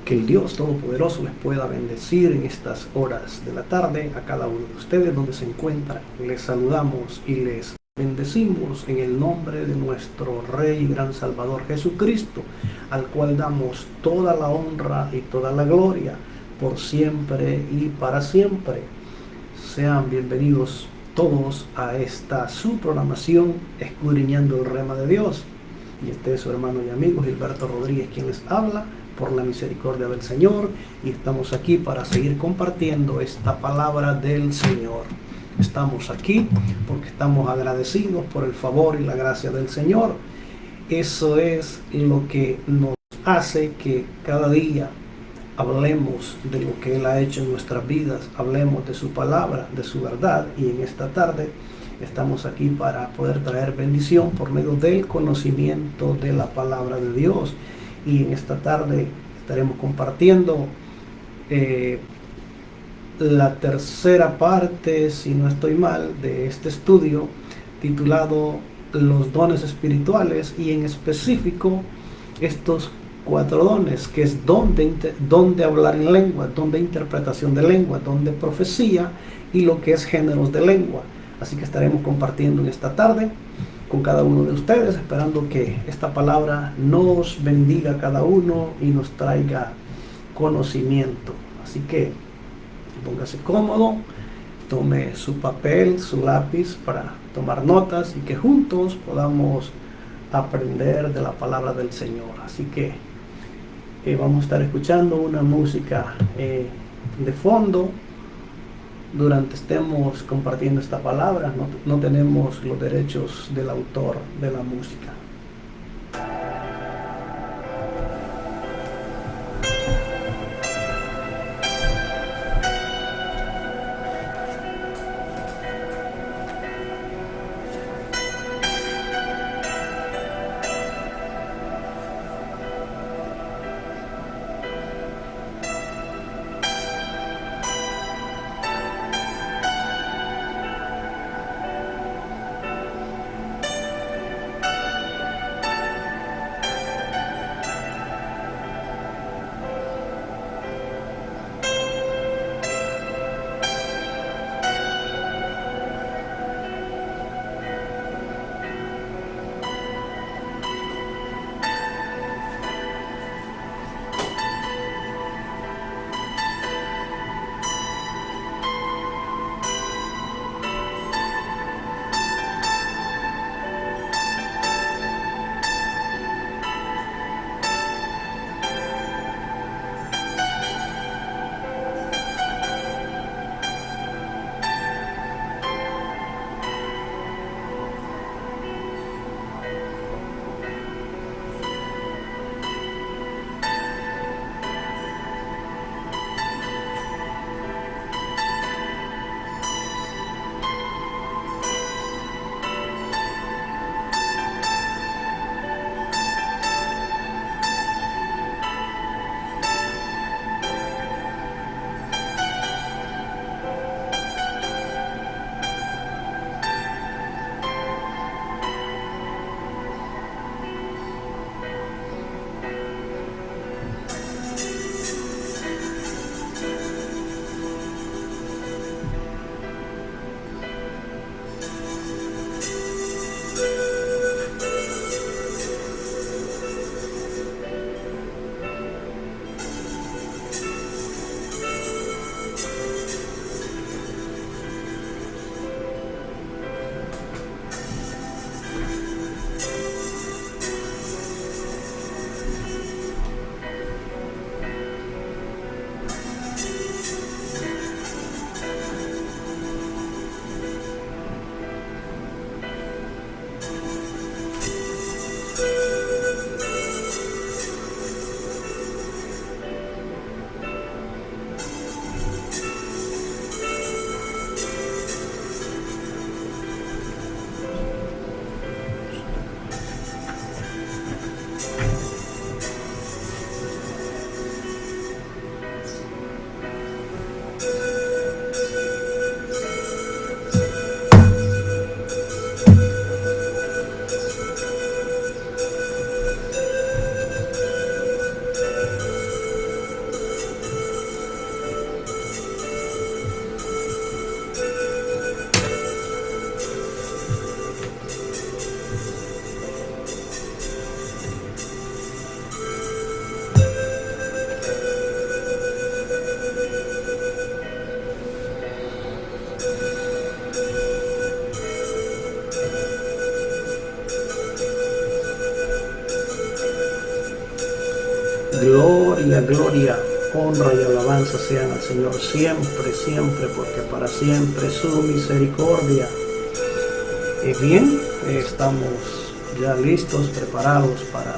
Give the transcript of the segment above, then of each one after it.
Que el Dios Todopoderoso les pueda bendecir en estas horas de la tarde a cada uno de ustedes donde se encuentran. Les saludamos y les bendecimos en el nombre de nuestro Rey y Gran Salvador Jesucristo, al cual damos toda la honra y toda la gloria por siempre y para siempre. Sean bienvenidos todos a esta su programación Escudriñando el Rema de Dios. Y este es su hermano y amigo Gilberto Rodríguez quien les habla por la misericordia del Señor, y estamos aquí para seguir compartiendo esta palabra del Señor. Estamos aquí porque estamos agradecidos por el favor y la gracia del Señor. Eso es lo que nos hace que cada día hablemos de lo que Él ha hecho en nuestras vidas, hablemos de su palabra, de su verdad, y en esta tarde estamos aquí para poder traer bendición por medio del conocimiento de la palabra de Dios. Y en esta tarde estaremos compartiendo la tercera parte, si no estoy mal, de este estudio titulado Los dones espirituales, y en específico estos 4 dones, que es don de hablar en lengua, don de interpretación de lengua, don de profecía y lo que es géneros de lengua. Así que estaremos compartiendo en esta tarde con cada uno de ustedes, esperando que esta palabra nos bendiga a cada uno y nos traiga conocimiento. Así que póngase cómodo, tome su papel, su lápiz para tomar notas y que juntos podamos aprender de la palabra del Señor. Así que vamos a estar escuchando una música de fondo durante estemos compartiendo esta palabra. No tenemos los derechos del autor de la música. Gloria, gloria, honra y alabanza sean al Señor siempre, siempre, porque para siempre es su misericordia. Bien, estamos ya listos, preparados para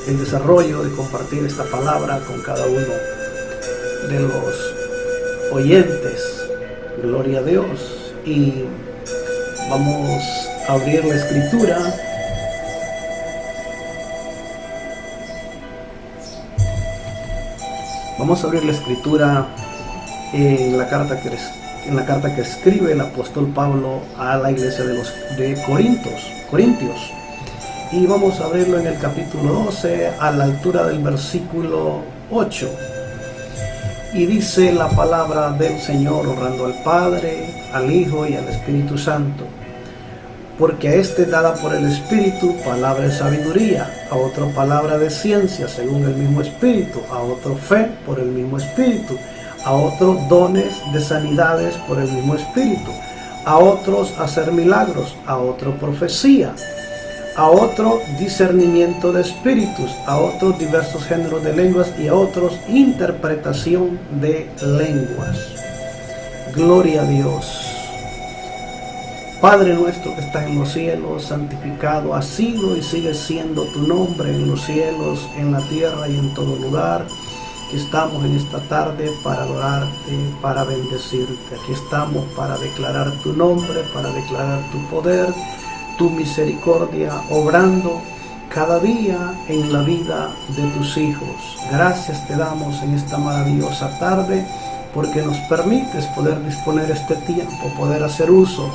el desarrollo de compartir esta palabra con cada uno de los oyentes. Gloria a Dios. Y vamos a abrir la escritura en la carta que escribe el apóstol Pablo a la iglesia de Corintios. Y vamos a abrirlo en el capítulo 12 a la altura del versículo 8. Y dice la palabra del Señor, honrando al Padre, al Hijo y al Espíritu Santo. Porque a este dada por el Espíritu palabra de sabiduría, a otro palabra de ciencia según el mismo Espíritu, a otro fe por el mismo Espíritu, a otros dones de sanidades por el mismo Espíritu, a otros hacer milagros, a otro profecía, a otro discernimiento de espíritus, a otros diversos géneros de lenguas y a otros interpretación de lenguas. Gloria a Dios. Padre nuestro que estás en los cielos, santificado ha sido y sigue siendo tu nombre en los cielos, en la tierra y en todo lugar. Aquí estamos en esta tarde para adorarte, para bendecirte. Aquí estamos para declarar tu nombre, para declarar tu poder, tu misericordia, obrando cada día en la vida de tus hijos. Gracias te damos en esta maravillosa tarde porque nos permites poder disponer este tiempo, poder hacer uso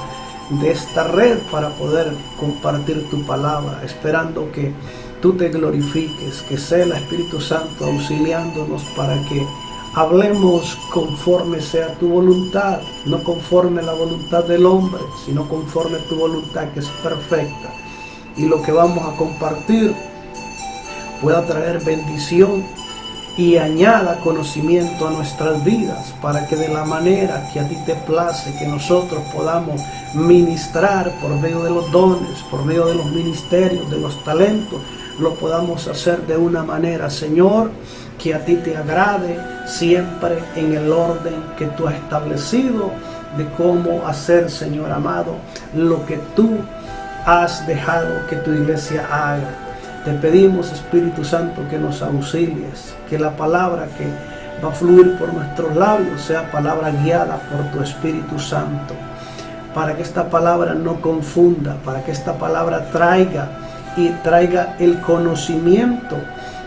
de esta red para poder compartir tu palabra, esperando que tú te glorifiques, que sea el Espíritu Santo auxiliándonos para que hablemos conforme sea tu voluntad, no conforme la voluntad del hombre, sino conforme tu voluntad que es perfecta. Y lo que vamos a compartir pueda traer bendición y añada conocimiento a nuestras vidas, para que de la manera que a ti te place, que nosotros podamos ministrar por medio de los dones, por medio de los ministerios, de los talentos, lo podamos hacer de una manera, Señor, que a ti te agrade, siempre en el orden que tú has establecido de cómo hacer, Señor amado, lo que tú has dejado que tu iglesia haga. Te pedimos, Espíritu Santo, que nos auxilies, que la palabra que va a fluir por nuestros labios sea palabra guiada por tu Espíritu Santo, para que esta palabra no confunda, para que esta palabra traiga el conocimiento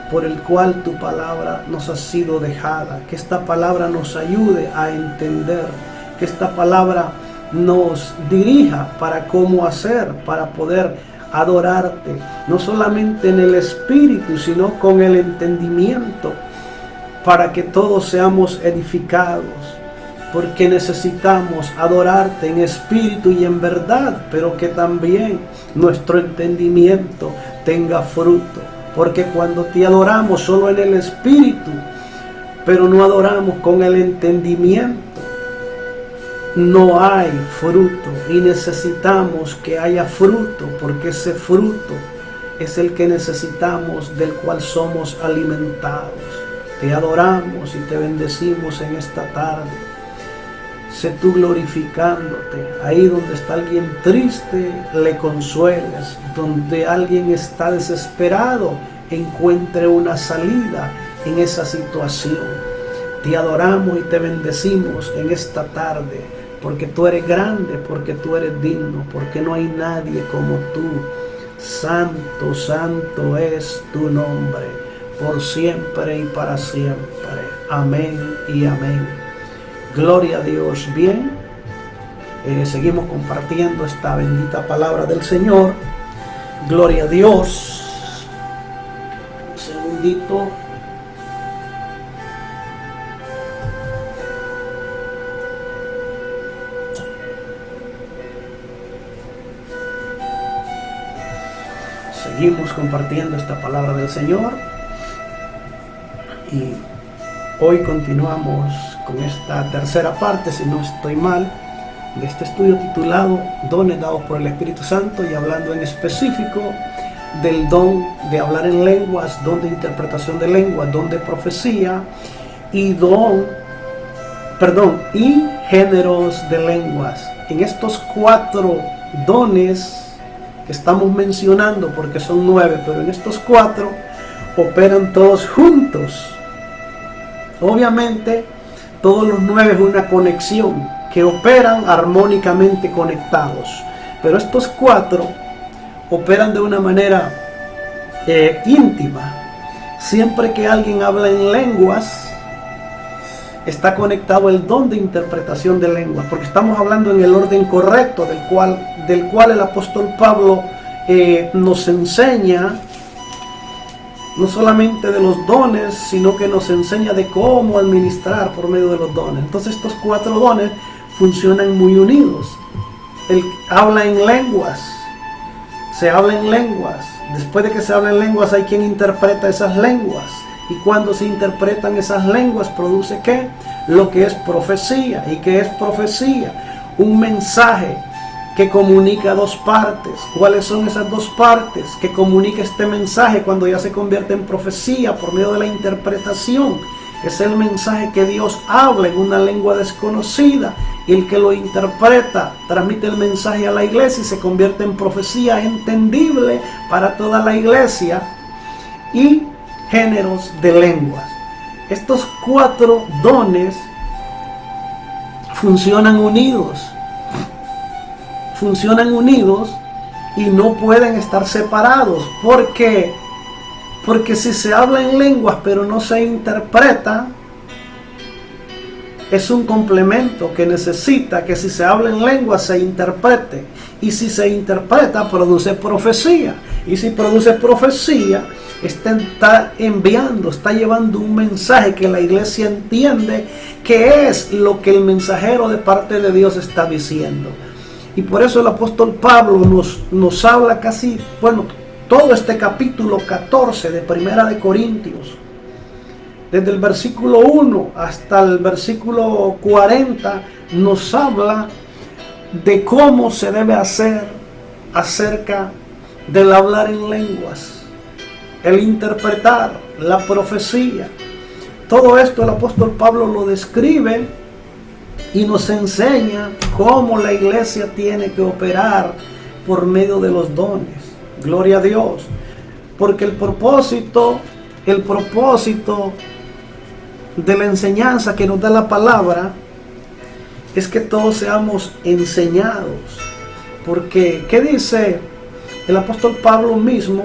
por el cual tu palabra nos ha sido dejada, que esta palabra nos ayude a entender, que esta palabra nos dirija para cómo hacer, para poder adorarte, no solamente en el espíritu, sino con el entendimiento, para que todos seamos edificados, porque necesitamos adorarte en espíritu y en verdad, pero que también nuestro entendimiento tenga fruto, porque cuando te adoramos solo en el espíritu, pero no adoramos con el entendimiento, no hay fruto, y necesitamos que haya fruto, porque ese fruto es el que necesitamos, del cual somos alimentados. Te adoramos y te bendecimos en esta tarde. Sé tú glorificándote. Ahí donde está alguien triste, le consueles. Donde alguien está desesperado, encuentre una salida en esa situación. Te adoramos y te bendecimos en esta tarde, porque tú eres grande, porque tú eres digno, porque no hay nadie como tú. Santo, santo es tu nombre, por siempre y para siempre. Amén y amén. Gloria a Dios. Bien, seguimos compartiendo esta bendita palabra del Señor. Gloria a Dios. Un segundito. Seguimos compartiendo esta palabra del Señor y hoy continuamos con esta tercera parte, si no estoy mal, de este estudio titulado Dones dados por el Espíritu Santo, y hablando en específico del don de hablar en lenguas, don de interpretación de lenguas, don de profecía y y géneros de lenguas. En estos 4 dones que estamos mencionando, porque son 9, pero en estos 4 operan todos juntos. Obviamente, todos los 9 es una conexión, que operan armónicamente conectados. Pero estos 4 operan de una manera íntima. Siempre que alguien habla en lenguas, está conectado el don de interpretación de lenguas, porque estamos hablando en el orden correcto del cual el apóstol Pablo nos enseña, no solamente de los dones, sino que nos enseña de cómo administrar por medio de los dones. Entonces estos 4 dones funcionan muy unidos. El habla en lenguas, se habla en lenguas. Después de que se habla en lenguas, hay quien interpreta esas lenguas. Y cuando se interpretan esas lenguas, produce ¿qué? Lo que es profecía. ¿Y qué es profecía? Un mensaje que comunica 2 partes. ¿Cuáles son esas 2 partes? Que comunica este mensaje cuando ya se convierte en profecía por medio de la interpretación. Es el mensaje que Dios habla en una lengua desconocida. Y el que lo interpreta transmite el mensaje a la iglesia y se convierte en profecía entendible para toda la iglesia. Y géneros de lenguas. Estos 4 dones funcionan unidos y no pueden estar separados. ¿Por qué? Porque si se habla en lenguas pero no se interpreta, es un complemento que necesita que si se habla en lenguas se interprete, y si se interpreta produce profecía, y si produce profecía está enviando, está llevando un mensaje que la iglesia entiende que es lo que el mensajero de parte de Dios está diciendo. Y por eso el apóstol Pablo nos habla todo este capítulo 14 de Primera de Corintios, desde el versículo 1 hasta el versículo 40, nos habla de cómo se debe hacer acerca del hablar en lenguas, el interpretar, la profecía. Todo esto el apóstol Pablo lo describe y nos enseña cómo la iglesia tiene que operar por medio de los dones. Gloria a Dios. Porque el propósito de la enseñanza que nos da la palabra es que todos seamos enseñados. Porque, ¿qué dice el apóstol Pablo mismo?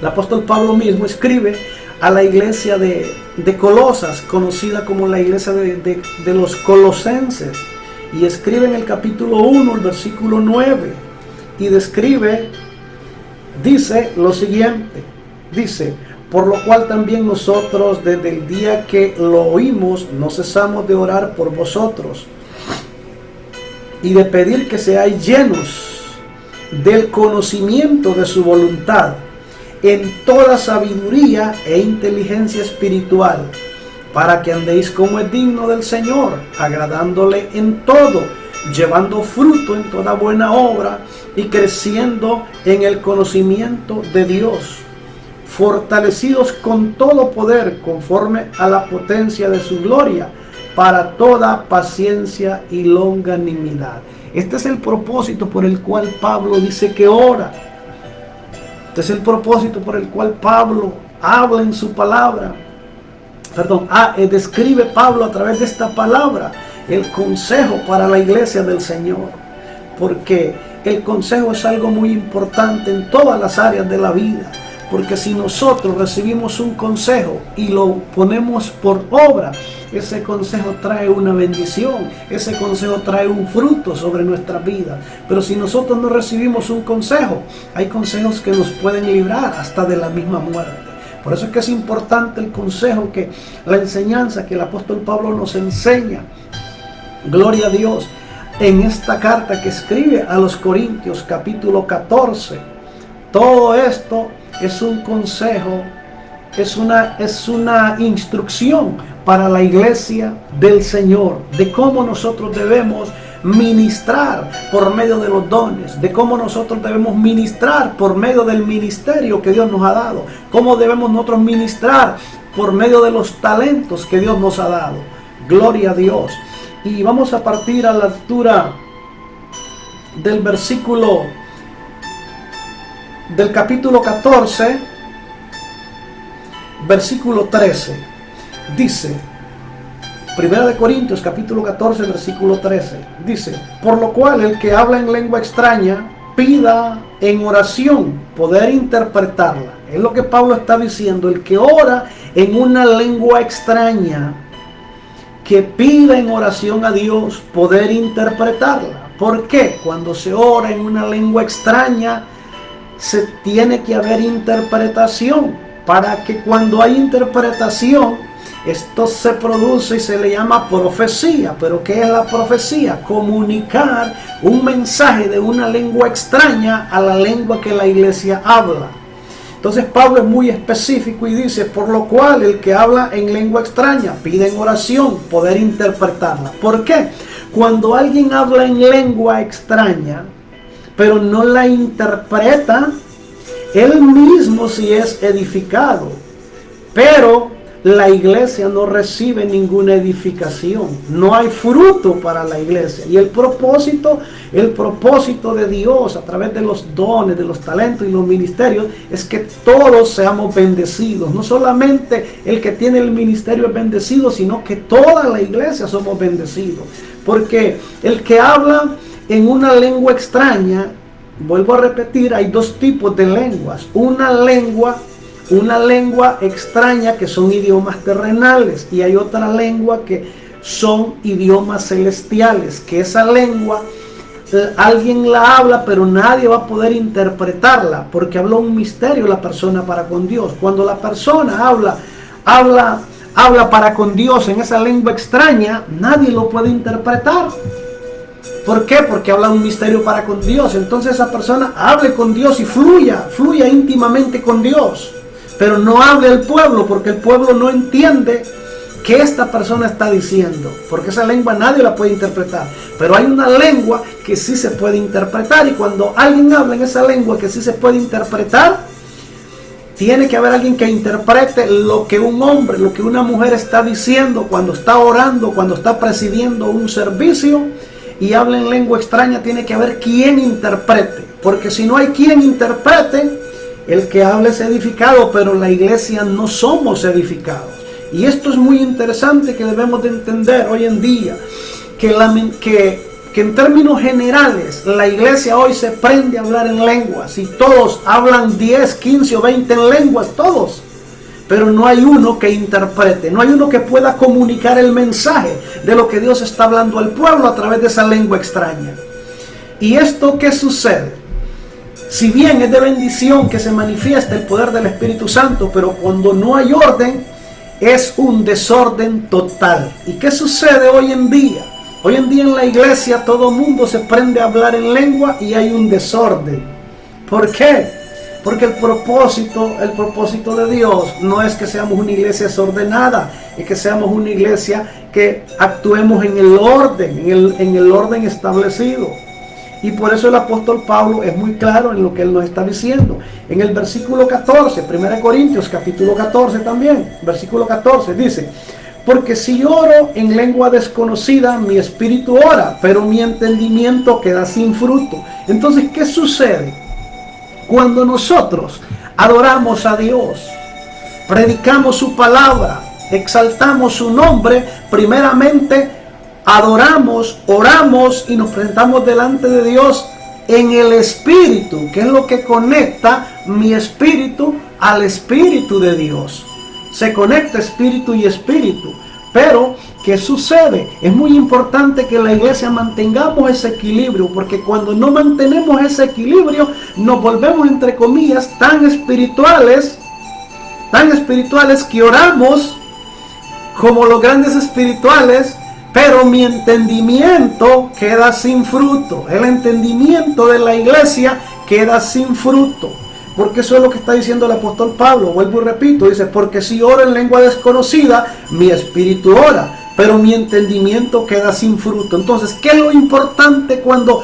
El apóstol Pablo mismo escribe a la iglesia de Colosas, conocida como la iglesia de los colosenses, y escribe en el capítulo 1, el versículo 9, y dice lo siguiente, dice: por lo cual también nosotros desde el día que lo oímos no cesamos de orar por vosotros y de pedir que seáis llenos del conocimiento de su voluntad, en toda sabiduría e inteligencia espiritual, para que andéis como es digno del Señor, agradándole en todo, llevando fruto en toda buena obra y creciendo en el conocimiento de Dios, fortalecidos con todo poder conforme a la potencia de su gloria, para toda paciencia y longanimidad. Este es el propósito por el cual Pablo dice que ora. Este es el propósito por el cual Pablo habla en su palabra. Describe Pablo a través de esta palabra el consejo para la iglesia del Señor. Porque el consejo es algo muy importante en todas las áreas de la vida. Porque si nosotros recibimos un consejo y lo ponemos por obra, ese consejo trae una bendición, ese consejo trae un fruto sobre nuestra vida. Pero si nosotros no recibimos un consejo, hay consejos que nos pueden librar hasta de la misma muerte. Por eso es que es importante el consejo, la enseñanza que el apóstol Pablo nos enseña. Gloria a Dios. En esta carta que escribe a los Corintios, capítulo 14, todo esto es un consejo, es una instrucción para la iglesia del Señor, de cómo nosotros debemos ministrar por medio de los dones, de cómo nosotros debemos ministrar por medio del ministerio que Dios nos ha dado, cómo debemos nosotros ministrar por medio de los talentos que Dios nos ha dado. Gloria a Dios. Y vamos a partir a la lectura del versículo del capítulo 14, versículo 13. Dice, 1 Corintios capítulo 14, versículo 13. Dice, por lo cual el que habla en lengua extraña, pida en oración poder interpretarla. Es lo que Pablo está diciendo. El que ora en una lengua extraña, que pida en oración a Dios poder interpretarla. ¿Por qué? Cuando se ora en una lengua extraña, se tiene que haber interpretación. Para que cuando hay interpretación, esto se produce y se le llama profecía. ¿Pero qué es la profecía? Comunicar un mensaje de una lengua extraña a la lengua que la iglesia habla. Entonces Pablo es muy específico y dice, por lo cual el que habla en lengua extraña pide en oración poder interpretarla. ¿Por qué? Cuando alguien habla en lengua extraña, pero no la interpreta, él mismo sí es edificado, pero la iglesia no recibe ninguna edificación, no hay fruto para la iglesia. Y el propósito de Dios a través de los dones, de los talentos y los ministerios es que todos seamos bendecidos. No solamente el que tiene el ministerio es bendecido, sino que toda la iglesia somos bendecidos. Porque el que habla en una lengua extraña, vuelvo a repetir, hay dos tipos de lenguas. Una lengua extraña que son idiomas terrenales, y hay otra lengua que son idiomas celestiales, que esa lengua alguien la habla pero nadie va a poder interpretarla, porque habla un misterio la persona para con Dios. Cuando la persona habla para con Dios en esa lengua extraña, nadie lo puede interpretar. ¿Por qué? Porque habla un misterio para con Dios. Entonces esa persona hable con Dios y fluya íntimamente con Dios. Pero no hable al pueblo, porque el pueblo no entiende qué esta persona está diciendo, porque esa lengua nadie la puede interpretar. Pero hay una lengua que sí se puede interpretar, y cuando alguien habla en esa lengua que sí se puede interpretar, tiene que haber alguien que interprete lo que un hombre, lo que una mujer está diciendo cuando está orando, cuando está presidiendo un servicio y habla en lengua extraña. Tiene que haber quien interprete, porque si no hay quien interprete, el que hable es edificado, pero la iglesia no somos edificados. Y esto es muy interesante, que debemos de entender hoy en día, que en términos generales la iglesia hoy se prende a hablar en lenguas, y todos hablan 10, 15 o 20 en lenguas, todos. Pero no hay uno que interprete, no hay uno que pueda comunicar el mensaje de lo que Dios está hablando al pueblo a través de esa lengua extraña. ¿Y esto qué sucede? Si bien es de bendición que se manifieste el poder del Espíritu Santo, pero cuando no hay orden, es un desorden total. ¿Y qué sucede hoy en día? Hoy en día en la iglesia todo el mundo se prende a hablar en lengua y hay un desorden. ¿Por qué? Porque el propósito de Dios no es que seamos una iglesia desordenada, es que seamos una iglesia que actuemos en el orden establecido. Y por eso el apóstol Pablo es muy claro en lo que él nos está diciendo. En el versículo 14, 1 Corintios capítulo 14 también, versículo 14 dice, porque si oro en lengua desconocida, mi espíritu ora, pero mi entendimiento queda sin fruto. Entonces, ¿qué sucede? Cuando nosotros adoramos a Dios, predicamos su palabra, exaltamos su nombre, primeramente adoramos, oramos y nos presentamos delante de Dios en el Espíritu, que es lo que conecta mi espíritu al Espíritu de Dios. Se conecta espíritu y espíritu. Pero, ¿qué sucede? Es muy importante que la iglesia mantengamos ese equilibrio, porque cuando no mantenemos ese equilibrio, nos volvemos, entre comillas, tan espirituales que oramos como los grandes espirituales, pero mi entendimiento queda sin fruto. El entendimiento de la iglesia queda sin fruto. Porque eso es lo que está diciendo el apóstol Pablo. Vuelvo y repito, dice, porque si oro en lengua desconocida, mi espíritu ora, pero mi entendimiento queda sin fruto. Entonces, ¿qué es lo importante cuando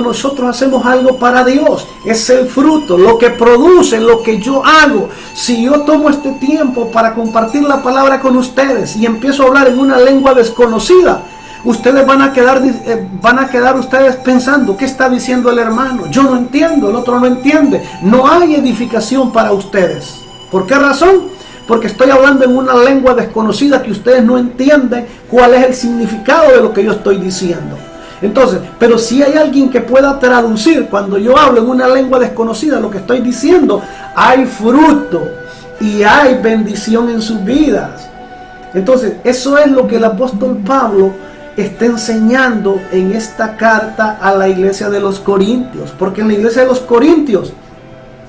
nosotros hacemos algo para Dios? Es el fruto, lo que produce, lo que yo hago. Si yo tomo este tiempo para compartir la palabra con ustedes y empiezo a hablar en una lengua desconocida, ustedes van a quedar ustedes pensando, ¿qué está diciendo el hermano? Yo no entiendo, el otro no entiende. No hay edificación para ustedes. ¿Por qué razón? Porque estoy hablando en una lengua desconocida que ustedes no entienden cuál es el significado de lo que yo estoy diciendo. Entonces, pero si hay alguien que pueda traducir cuando yo hablo en una lengua desconocida lo que estoy diciendo, hay fruto y hay bendición en sus vidas. Entonces, eso es lo que el apóstol Pablo está enseñando en esta carta a la iglesia de los Corintios. Porque en la iglesia de los Corintios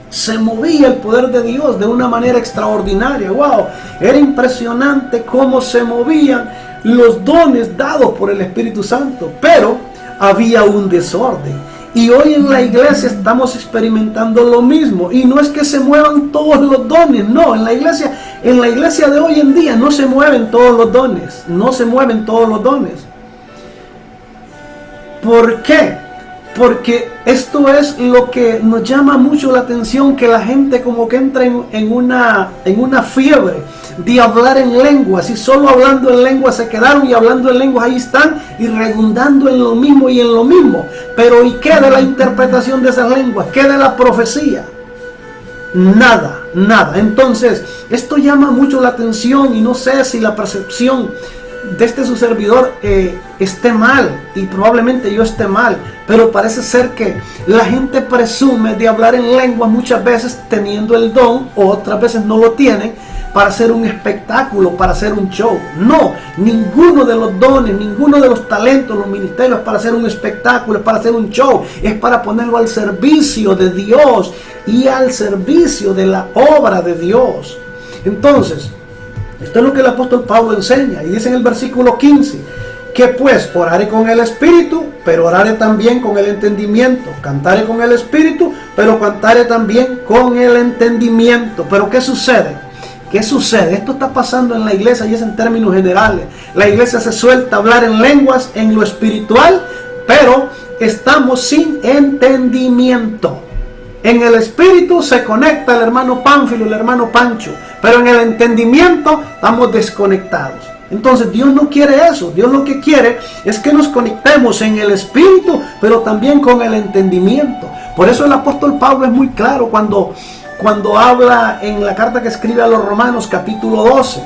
se movía el poder de Dios de una manera extraordinaria. ¡Wow! Era impresionante cómo se movían los dones dados por el Espíritu Santo. Pero había un desorden. Y hoy en la iglesia estamos experimentando lo mismo. Y no es que se muevan todos los dones. No, en la iglesia de hoy en día no se mueven todos los dones. No se mueven todos los dones. ¿Por qué? Porque esto es lo que nos llama mucho la atención, que la gente como que entra en una fiebre de hablar en lenguas, y solo hablando en lenguas se quedaron, y hablando en lenguas ahí están, y redundando en lo mismo y en lo mismo. Pero ¿y qué de la interpretación de esas lenguas? ¿Qué de la profecía? Nada, nada. Entonces, esto llama mucho la atención, y no sé si la percepción de su servidor esté mal, y probablemente yo esté mal, pero parece ser que la gente presume de hablar en lenguas muchas veces teniendo el don, o otras veces no lo tienen, para hacer un espectáculo, para hacer un show. No, ninguno de los dones, ninguno de los talentos, los ministerios es para hacer un espectáculo, es para hacer un show, es para ponerlo al servicio de Dios y al servicio de la obra de Dios. Entonces, esto es lo que el apóstol Pablo enseña, y dice en el versículo 15, que pues oraré con el espíritu, pero oraré también con el entendimiento. Cantaré con el espíritu, pero cantaré también con el entendimiento. Pero ¿qué sucede? ¿Qué sucede? Esto está pasando en la iglesia, y es en términos generales. La iglesia se suelta a hablar en lenguas, en lo espiritual, pero estamos sin entendimiento. En el espíritu se conecta el hermano Pánfilo, el hermano Pancho, pero en el entendimiento estamos desconectados. Entonces Dios no quiere eso. Dios lo que quiere es que nos conectemos en el espíritu, pero también con el entendimiento. Por eso el apóstol Pablo es muy claro cuando habla en la carta que escribe a los Romanos, capítulo 12.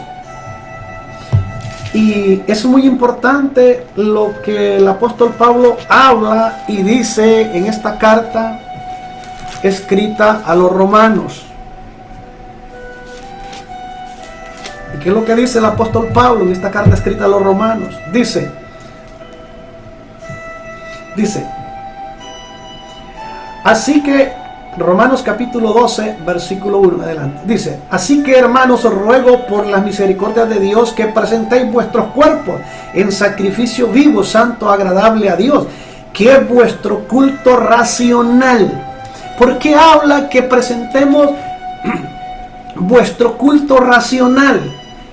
Y es muy importante lo que el apóstol Pablo habla y dice en esta carta escrita a los romanos. ¿Y qué es lo que dice el apóstol Pablo en esta carta escrita a los romanos? Dice, así que, Romanos capítulo 12, versículo 1 adelante, dice, así que hermanos, os ruego por las misericordias de Dios que presentéis vuestros cuerpos en sacrificio vivo, santo, agradable a Dios, que es vuestro culto racional. ¿Por qué habla que presentemos vuestro culto racional?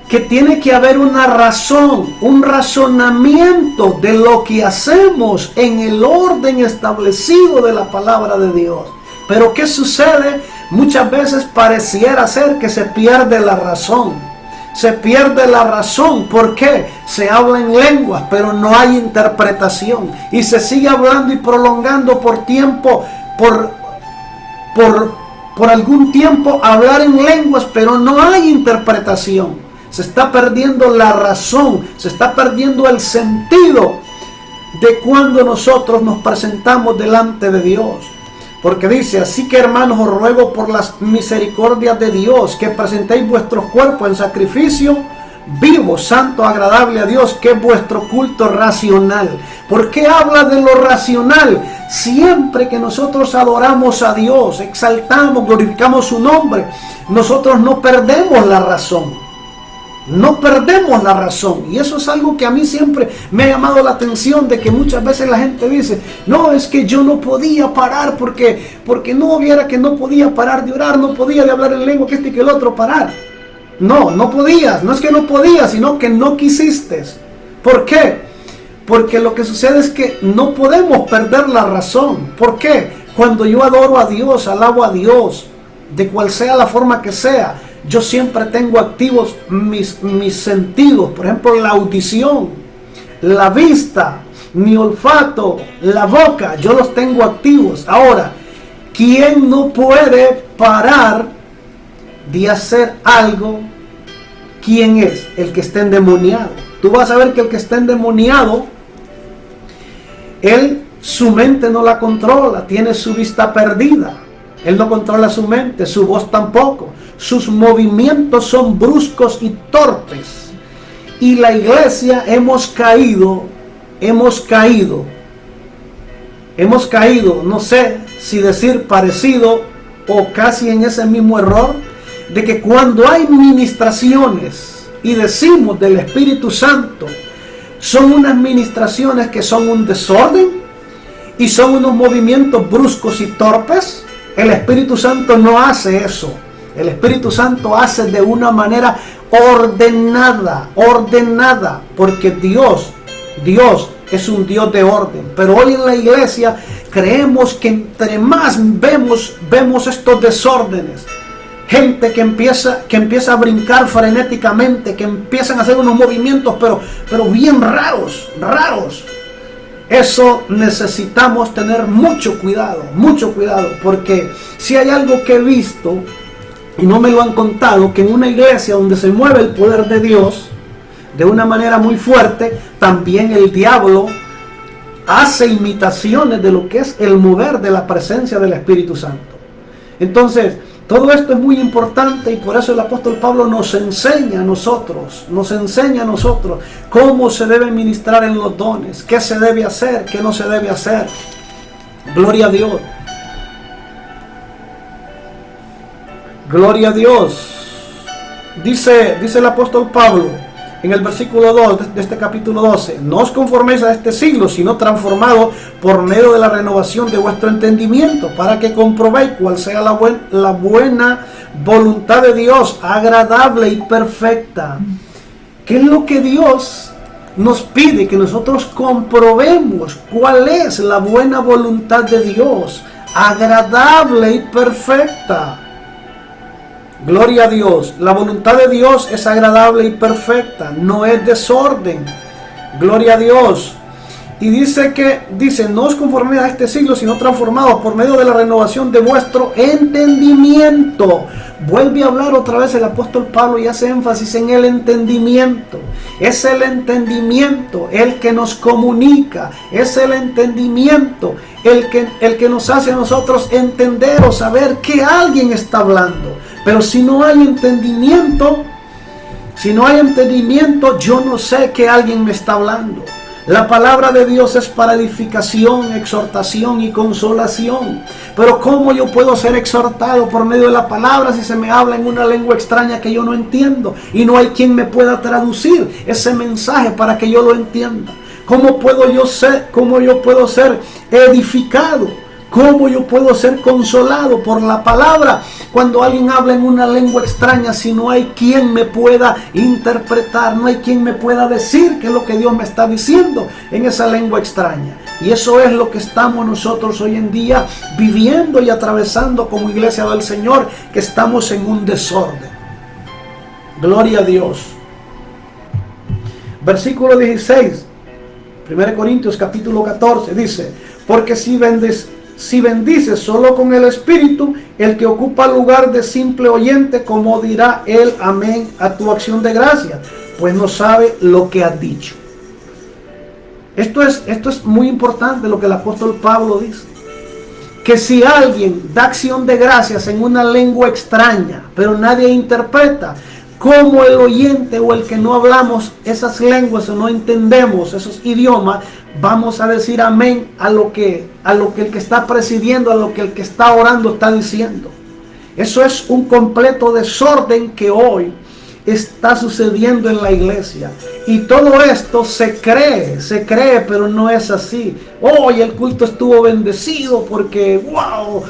Que tiene que haber una razón, un razonamiento de lo que hacemos en el orden establecido de la palabra de Dios. Pero ¿qué sucede? Muchas veces pareciera ser que se pierde la razón. Se pierde la razón. ¿Por qué? Se habla en lenguas, pero no hay interpretación. Y se sigue hablando y prolongando por tiempo, por algún tiempo hablar en lenguas, pero no hay interpretación. Se está perdiendo la razón, se está perdiendo el sentido de cuando nosotros nos presentamos delante de Dios. Porque dice, así que hermanos, os ruego por las misericordias de Dios que presentéis vuestros cuerpos en sacrificio vivo, santo, agradable a Dios, que es vuestro culto racional. ¿Por qué habla de lo racional? Siempre que nosotros adoramos a Dios, exaltamos, glorificamos su nombre, nosotros no perdemos la razón. No perdemos la razón. Y eso es algo que a mí siempre me ha llamado la atención, de que muchas veces la gente dice, no, es que yo no podía parar porque no viera que no podía parar de orar, no podía de hablar en lengua, que este y que el otro parar. No, no podías, no es que no podías, sino que no quisiste. ¿Por qué? Porque lo que sucede es que no podemos perder la razón. ¿Por qué? Cuando yo adoro a Dios, alabo a Dios, de cual sea la forma que sea, yo siempre tengo activos mis sentidos. Por ejemplo, la audición, la vista, mi olfato, la boca, yo los tengo activos. Ahora, ¿quién no puede parar de hacer algo? ¿Quién es? El que está endemoniado. Tú vas a ver que el que está endemoniado, él, su mente no la controla, tiene su vista perdida. Él no controla su mente, su voz tampoco. Sus movimientos son bruscos y torpes. Y la iglesia hemos caído, no sé si decir parecido o casi en ese mismo error, de que cuando hay ministraciones y decimos del Espíritu Santo, son unas ministraciones que son un desorden y son unos movimientos bruscos y torpes. El Espíritu Santo no hace eso. El Espíritu Santo hace de una manera ordenada, porque Dios es un Dios de orden. Pero hoy en la iglesia creemos que entre más vemos estos desórdenes, gente que empieza a brincar frenéticamente, que empiezan a hacer unos movimientos pero bien raros. Eso necesitamos tener mucho cuidado, porque si hay algo que he visto, y no me lo han contado, que en una iglesia donde se mueve el poder de Dios de una manera muy fuerte, también el diablo hace imitaciones de lo que es el mover de la presencia del Espíritu Santo. Entonces, todo esto es muy importante y por eso el apóstol Pablo nos enseña a nosotros cómo se debe ministrar en los dones, qué se debe hacer, qué no se debe hacer. Gloria a Dios. Gloria a Dios. Dice el apóstol Pablo en el versículo 2 de este capítulo 12: no os conforméis a este siglo, sino transformados por medio de la renovación de vuestro entendimiento, para que comprobéis cuál sea la buena voluntad de Dios, agradable y perfecta. ¿Qué es lo que Dios nos pide? Que nosotros comprobemos cuál es la buena voluntad de Dios, agradable y perfecta. Gloria a Dios. La voluntad de Dios es agradable y perfecta, no es desorden. Gloria a Dios. Y dice, no os conforméis a este siglo, sino transformados por medio de la renovación de vuestro entendimiento. Vuelve a hablar otra vez el apóstol Pablo y hace énfasis en el entendimiento. Es el entendimiento el que nos comunica, es el entendimiento el que nos hace a nosotros entender o saber que alguien está hablando. Pero si no hay entendimiento, yo no sé que alguien me está hablando. La palabra de Dios es para edificación, exhortación y consolación. Pero ¿cómo yo puedo ser exhortado por medio de la palabra si se me habla en una lengua extraña que yo no entiendo? Y no hay quien me pueda traducir ese mensaje para que yo lo entienda. ¿Cómo yo puedo ser edificado? ¿Cómo yo puedo ser consolado por la palabra cuando alguien habla en una lengua extraña, si no hay quien me pueda interpretar, no hay quien me pueda decir qué es lo que Dios me está diciendo en esa lengua extraña? Y eso es lo que estamos nosotros hoy en día viviendo y atravesando como iglesia del Señor, que estamos en un desorden. Gloria a Dios. Versículo 16, 1 Corintios capítulo 14, dice: porque si bendices solo con el Espíritu, el que ocupa lugar de simple oyente, ¿cómo dirá él amén a tu acción de gracia? Pues no sabe lo que has dicho. Esto es muy importante lo que el apóstol Pablo dice. Que si alguien da acción de gracias en una lengua extraña, pero nadie interpreta, como el oyente o el que no hablamos esas lenguas o no entendemos esos idiomas, vamos a decir amén a lo que el que está presidiendo, a lo que el que está orando está diciendo. Eso es un completo desorden que hoy está sucediendo en la iglesia. Y todo esto se cree, pero no es así. Hoy el culto estuvo bendecido porque, wow,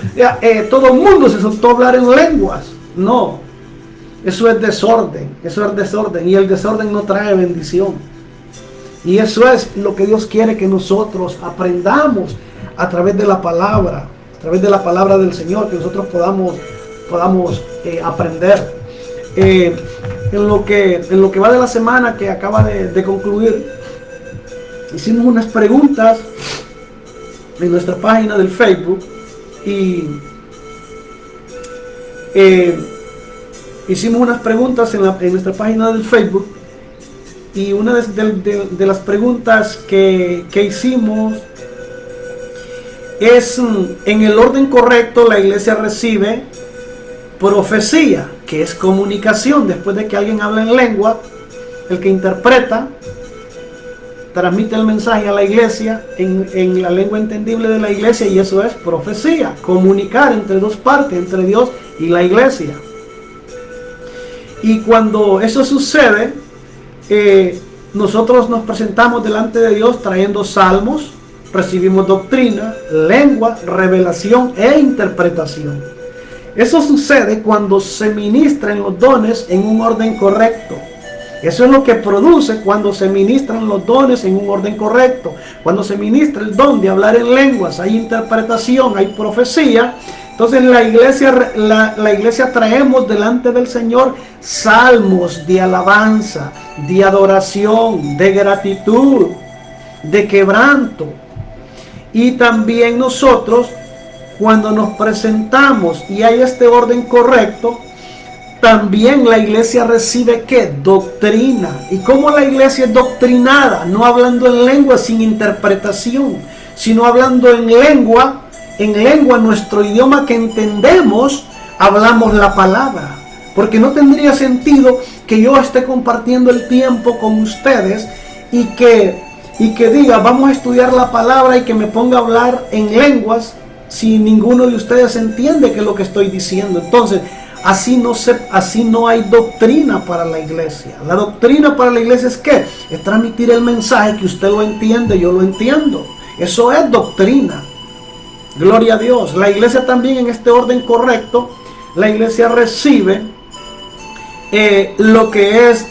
todo el mundo se soltó a hablar en lenguas. No. Eso es desorden, y el desorden no trae bendición. Y eso es lo que Dios quiere que nosotros aprendamos a través de la palabra, a través de la palabra del Señor, que nosotros podamos aprender. En lo que va de la semana que acaba de concluir, hicimos unas preguntas en nuestra página del Facebook y hicimos unas preguntas en nuestra página del Facebook, y una de las preguntas que hicimos es: en el orden correcto la iglesia recibe profecía, que es comunicación. Después de que alguien habla en lengua, el que interpreta transmite el mensaje a la iglesia en la lengua entendible de la iglesia, y eso es profecía, comunicar entre dos partes, entre Dios y la iglesia. Y cuando eso sucede, nosotros nos presentamos delante de Dios trayendo salmos, recibimos doctrina, lengua, revelación e interpretación. Eso sucede cuando se ministran los dones en un orden correcto. Eso es lo que produce cuando se ministran los dones en un orden correcto. Cuando se ministra el don de hablar en lenguas, hay interpretación, hay profecía. Entonces la iglesia traemos delante del Señor salmos de alabanza, de adoración, de gratitud, de quebranto. Y también nosotros, cuando nos presentamos y hay este orden correcto, también la iglesia recibe ¿qué? Doctrina. ¿Y cómo la iglesia es doctrinada? No hablando en lengua sin interpretación, sino hablando en lengua, nuestro idioma que entendemos, hablamos la palabra. Porque no tendría sentido que yo esté compartiendo el tiempo con ustedes y que diga, vamos a estudiar la palabra, y que me ponga a hablar en lenguas si ninguno de ustedes entiende qué es lo que estoy diciendo. Entonces, así no hay doctrina para la iglesia. La doctrina para la iglesia es ¿qué? Es transmitir el mensaje, que usted lo entiende, yo lo entiendo. Eso es doctrina. Gloria a Dios. La iglesia también, en este orden correcto, la iglesia recibe lo que es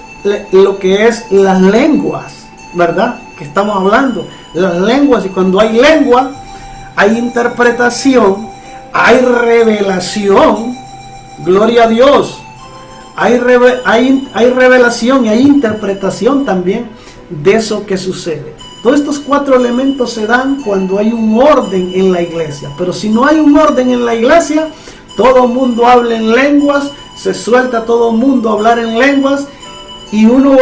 las lenguas, ¿verdad? Que estamos hablando, las lenguas. Y cuando hay lengua, hay interpretación, hay revelación. Gloria a Dios. Hay revelación y hay interpretación también de eso que sucede. Todos estos 4 elementos se dan cuando hay un orden en la iglesia. Pero si no hay un orden en la iglesia, todo el mundo habla en lenguas, se suelta todo el mundo a hablar en lenguas, y uno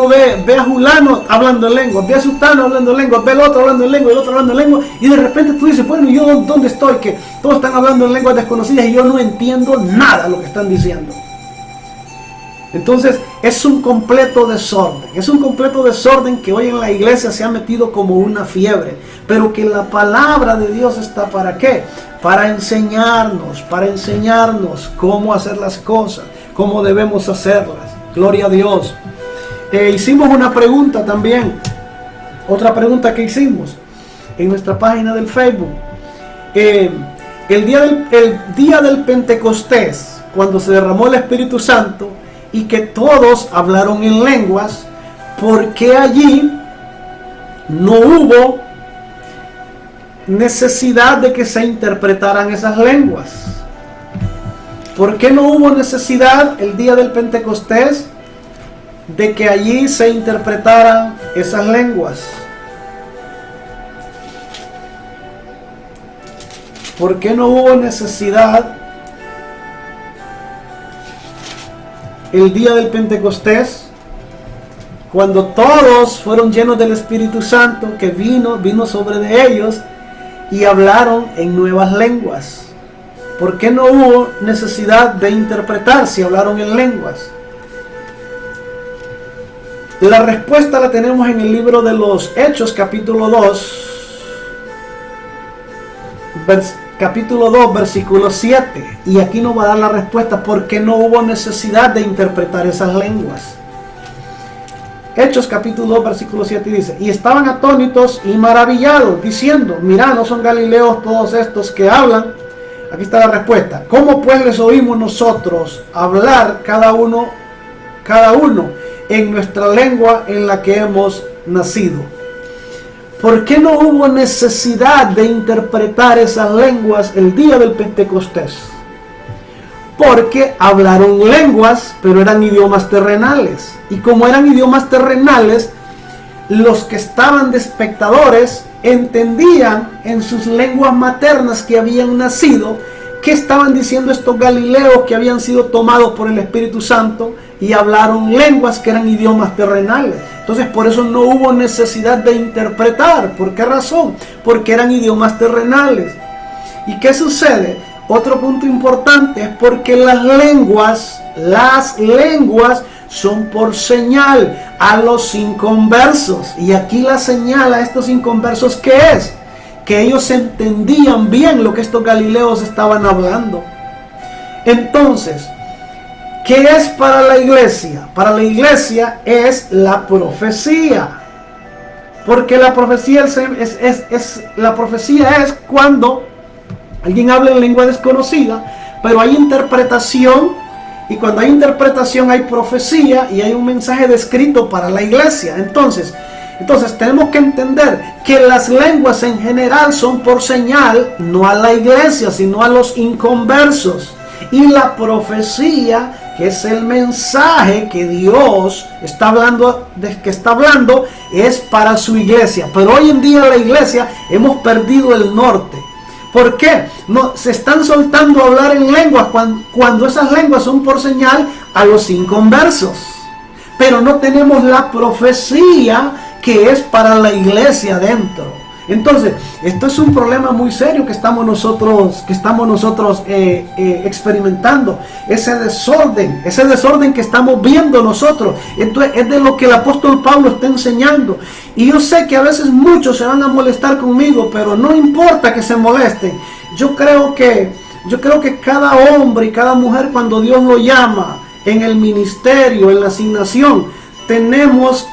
ve a Julano hablando en lenguas, ve a Sutano hablando en lenguas, ve al otro hablando en lengua, y el otro hablando en lengua, y de repente tú dices, bueno, ¿yo dónde estoy? Que todos están hablando en lenguas desconocidas y yo no entiendo nada de lo que están diciendo. Entonces es un completo desorden que hoy en la iglesia se ha metido como una fiebre, pero que la palabra de Dios está ¿para qué? Para enseñarnos cómo hacer las cosas, cómo debemos hacerlas. Gloria a Dios. Hicimos una pregunta también, otra pregunta que hicimos en nuestra página del Facebook. El día del Pentecostés, cuando se derramó el Espíritu Santo y que todos hablaron en lenguas, ¿por qué allí no hubo necesidad de que se interpretaran esas lenguas? ¿Por qué no hubo necesidad el día del Pentecostés de que allí se interpretaran esas lenguas? ¿Por qué no hubo necesidad el día del Pentecostés, cuando todos fueron llenos del Espíritu Santo, que vino sobre de ellos y hablaron en nuevas lenguas? ¿Por qué no hubo necesidad de interpretar si hablaron en lenguas? La respuesta la tenemos en el libro de los Hechos, capítulo 2, versículo 7. Y aquí nos va a dar la respuesta por qué no hubo necesidad de interpretar esas lenguas. Hechos capítulo 2, versículo 7 dice: y estaban atónitos y maravillados, diciendo, mirad, ¿no son galileos todos estos que hablan? Aquí está la respuesta. ¿Cómo pues les oímos nosotros hablar cada uno en nuestra lengua en la que hemos nacido? ¿Por qué no hubo necesidad de interpretar esas lenguas el día del Pentecostés? Porque hablaron lenguas, pero eran idiomas terrenales. Y como eran idiomas terrenales, los que estaban de espectadores entendían en sus lenguas maternas que habían nacido, qué estaban diciendo estos galileos que habían sido tomados por el Espíritu Santo y hablaron lenguas que eran idiomas terrenales. Entonces por eso no hubo necesidad de interpretar. ¿Por qué razón? Porque eran idiomas terrenales. ¿Y qué sucede? Otro punto importante es porque las lenguas son por señal a los inconversos. Y aquí la señal a estos inconversos, ¿qué es? Que ellos entendían bien lo que estos galileos estaban hablando. Entonces, ¿qué es para la iglesia? Para la iglesia es la profecía. Porque la profecía es cuando alguien habla en lengua desconocida, pero hay interpretación. Y cuando hay interpretación hay profecía y hay un mensaje descrito para la iglesia. Entonces tenemos que entender que las lenguas en general son por señal, no a la iglesia, sino a los inconversos. Y la profecía, que es el mensaje que Dios está hablando, es para su iglesia. Pero hoy en día la iglesia hemos perdido el norte. ¿Por qué? No, se están soltando a hablar en lenguas cuando esas lenguas son por señal a los inconversos. Pero no tenemos la profecía que es para la iglesia dentro. Entonces, esto es un problema muy serio que estamos nosotros experimentando. Ese desorden que estamos viendo nosotros. Entonces, es de lo que el apóstol Pablo está enseñando. Y yo sé que a veces muchos se van a molestar conmigo, pero no importa que se molesten. Yo creo que cada hombre y cada mujer, cuando Dios lo llama en el ministerio, en la asignación, tenemos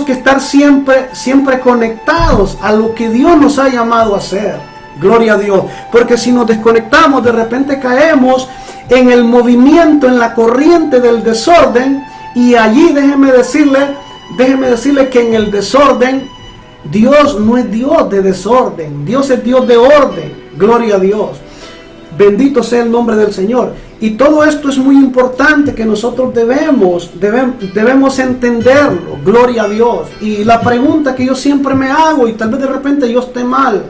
que estar siempre conectados a lo que Dios nos ha llamado a hacer. Gloria a Dios. Porque si nos desconectamos, de repente caemos en el movimiento, en la corriente del desorden. Y allí déjeme decirle que en el desorden, Dios no es Dios de desorden. Dios es Dios de orden. Gloria a Dios. Bendito sea el nombre del Señor. Y todo esto es muy importante que nosotros debemos entenderlo. Gloria a Dios. Y la pregunta que yo siempre me hago, y tal vez de repente yo esté mal,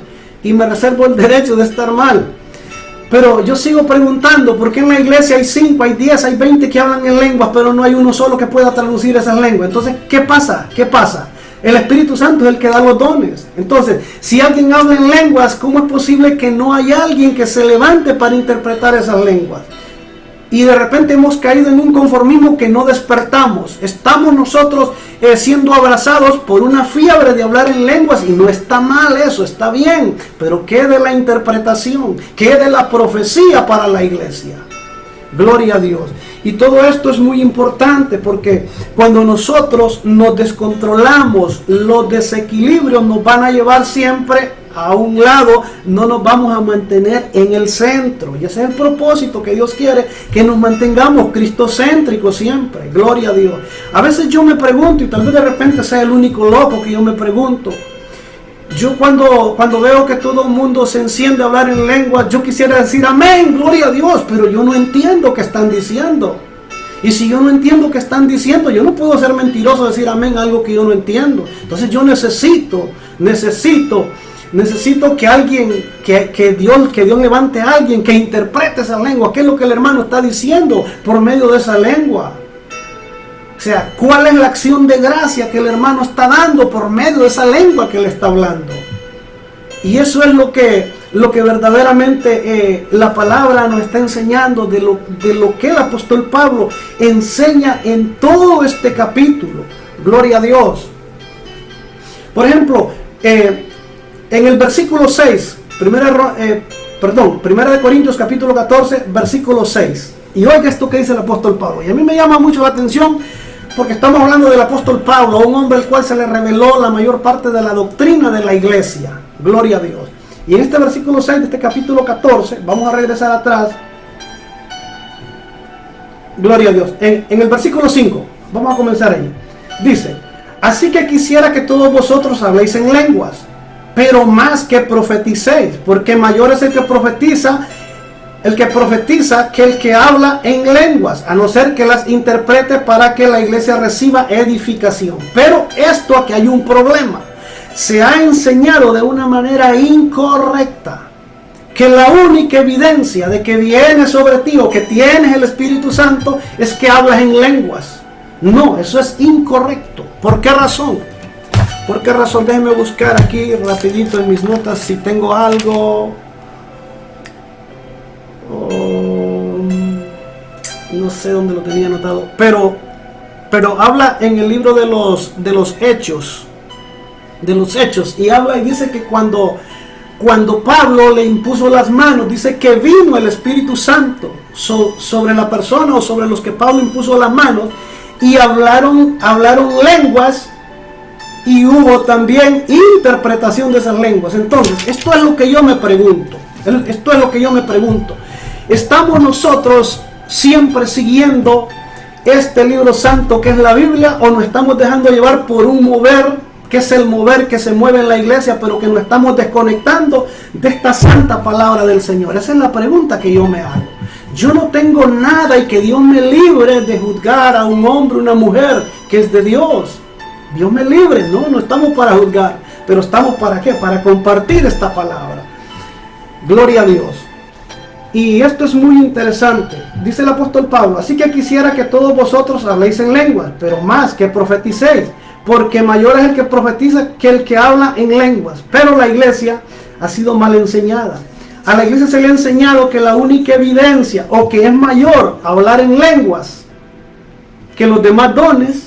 y me reservo el derecho de estar mal, pero yo sigo preguntando, ¿por qué en la iglesia hay 5, hay 10, hay 20 que hablan en lenguas, pero no hay uno solo que pueda traducir esas lenguas? Entonces, ¿qué pasa? El Espíritu Santo es el que da los dones. Entonces, si alguien habla en lenguas, ¿cómo es posible que no haya alguien que se levante para interpretar esas lenguas? Y de repente hemos caído en un conformismo que no despertamos. Estamos nosotros siendo abrazados por una fiebre de hablar en lenguas, y no está mal eso, está bien. Pero ¿qué de la interpretación? ¿Qué de la profecía para la iglesia? Gloria a Dios. Y todo esto es muy importante, porque cuando nosotros nos descontrolamos, los desequilibrios nos van a llevar siempre a un lado, no nos vamos a mantener en el centro. Y ese es el propósito que Dios quiere, que nos mantengamos cristocéntricos siempre. Gloria a Dios. A veces yo me pregunto, y tal vez de repente sea el único loco que yo me pregunto, yo cuando veo que todo el mundo se enciende a hablar en lengua, yo quisiera decir amén, gloria a Dios, pero yo no entiendo qué están diciendo. Y si yo no entiendo qué están diciendo, yo no puedo ser mentiroso, decir amén a algo que yo no entiendo. Entonces yo necesito que alguien, que Dios levante a alguien que interprete esa lengua. ¿Qué es lo que el hermano está diciendo por medio de esa lengua? O sea, ¿cuál es la acción de gracia que el hermano está dando por medio de esa lengua que le está hablando? Y eso es lo que verdaderamente la palabra nos está enseñando, de lo que el apóstol Pablo enseña en todo este capítulo. Gloria a Dios. Por ejemplo, en el versículo 6, Primera de Corintios capítulo 14, versículo 6. Y oiga esto que dice el apóstol Pablo. Y a mí me llama mucho la atención, porque estamos hablando del apóstol Pablo, un hombre al cual se le reveló la mayor parte de la doctrina de la iglesia. Gloria a Dios. Y en este versículo 6 de este capítulo 14, vamos a regresar atrás. Gloria a Dios. En el versículo 5, vamos a comenzar ahí. Dice: así que quisiera que todos vosotros habléis en lenguas, pero más que profeticéis, porque mayor es el que profetiza que el que habla en lenguas, a no ser que las interprete para que la iglesia reciba edificación. Pero esto aquí hay un problema. Se ha enseñado de una manera incorrecta que la única evidencia de que viene sobre ti o que tienes el Espíritu Santo es que hablas en lenguas. No, eso es incorrecto. ¿Por qué razón? ¿Por qué razón? Déjenme buscar aquí rapidito en mis notas si tengo algo. No sé dónde lo tenía anotado, pero habla en el libro de los hechos, y habla y dice que cuando Pablo le impuso las manos, dice que vino el Espíritu Santo sobre la persona o sobre los que Pablo impuso las manos, y hablaron lenguas, y hubo también interpretación de esas lenguas. Entonces, esto es lo que yo me pregunto. ¿Estamos nosotros siempre siguiendo este libro santo que es la Biblia, o nos estamos dejando llevar por un mover que es el mover que se mueve en la iglesia, pero que nos estamos desconectando de esta santa palabra del Señor? Esa es la pregunta que yo me hago. Yo no tengo nada, y que Dios me libre de juzgar a un hombre, una mujer que es de Dios. Dios me libre, no estamos para juzgar, pero estamos para ¿qué? Para compartir esta palabra. Gloria a Dios. Y esto es muy interesante. Dice el apóstol Pablo: así que quisiera que todos vosotros habléis en lenguas, pero más que profeticéis, porque mayor es el que profetiza que el que habla en lenguas. Pero la iglesia ha sido mal enseñada. A la iglesia se le ha enseñado que la única evidencia, o que es mayor hablar en lenguas que los demás dones,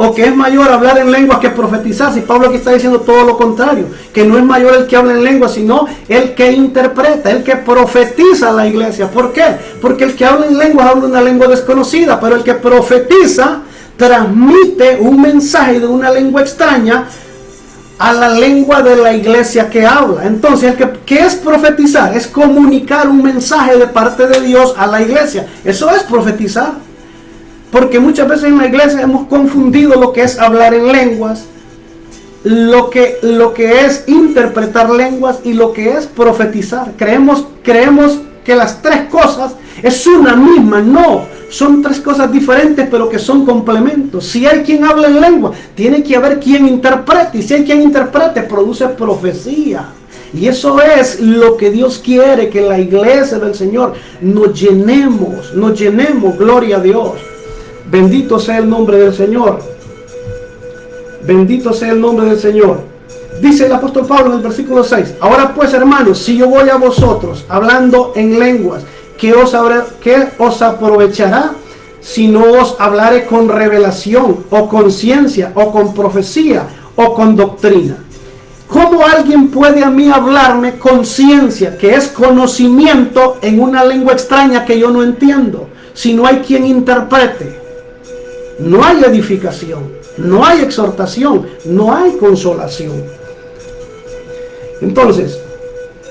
o que es mayor hablar en lenguas que profetizar. Si Pablo aquí está diciendo todo lo contrario, que no es mayor el que habla en lenguas, sino el que interpreta, el que profetiza a la iglesia. ¿Por qué? Porque el que habla en lenguas habla una lengua desconocida, pero el que profetiza transmite un mensaje de una lengua extraña a la lengua de la iglesia que habla. Entonces, ¿qué es profetizar? Es comunicar un mensaje de parte de Dios a la iglesia. Eso es profetizar. Porque muchas veces en la iglesia hemos confundido lo que es hablar en lenguas, lo que es interpretar lenguas, y lo que es profetizar. Creemos que las tres cosas es una misma. No, son tres cosas diferentes, pero que son complementos. Si hay quien habla en lengua, tiene que haber quien interprete, y si hay quien interprete, produce profecía. Y eso es lo que Dios quiere, que la iglesia del Señor nos llenemos, gloria a Dios. Bendito sea el nombre del Señor. Bendito sea el nombre del Señor. Dice el apóstol Pablo en el versículo 6: ahora pues, hermanos, si yo voy a vosotros hablando en lenguas, ¿qué os aprovechará si no os hablare con revelación, o con ciencia, o con profecía, o con doctrina? ¿Cómo alguien puede a mí hablarme con ciencia, que es conocimiento en una lengua extraña que yo no entiendo, si no hay quien interprete? No hay edificación, no hay exhortación, no hay consolación. Entonces,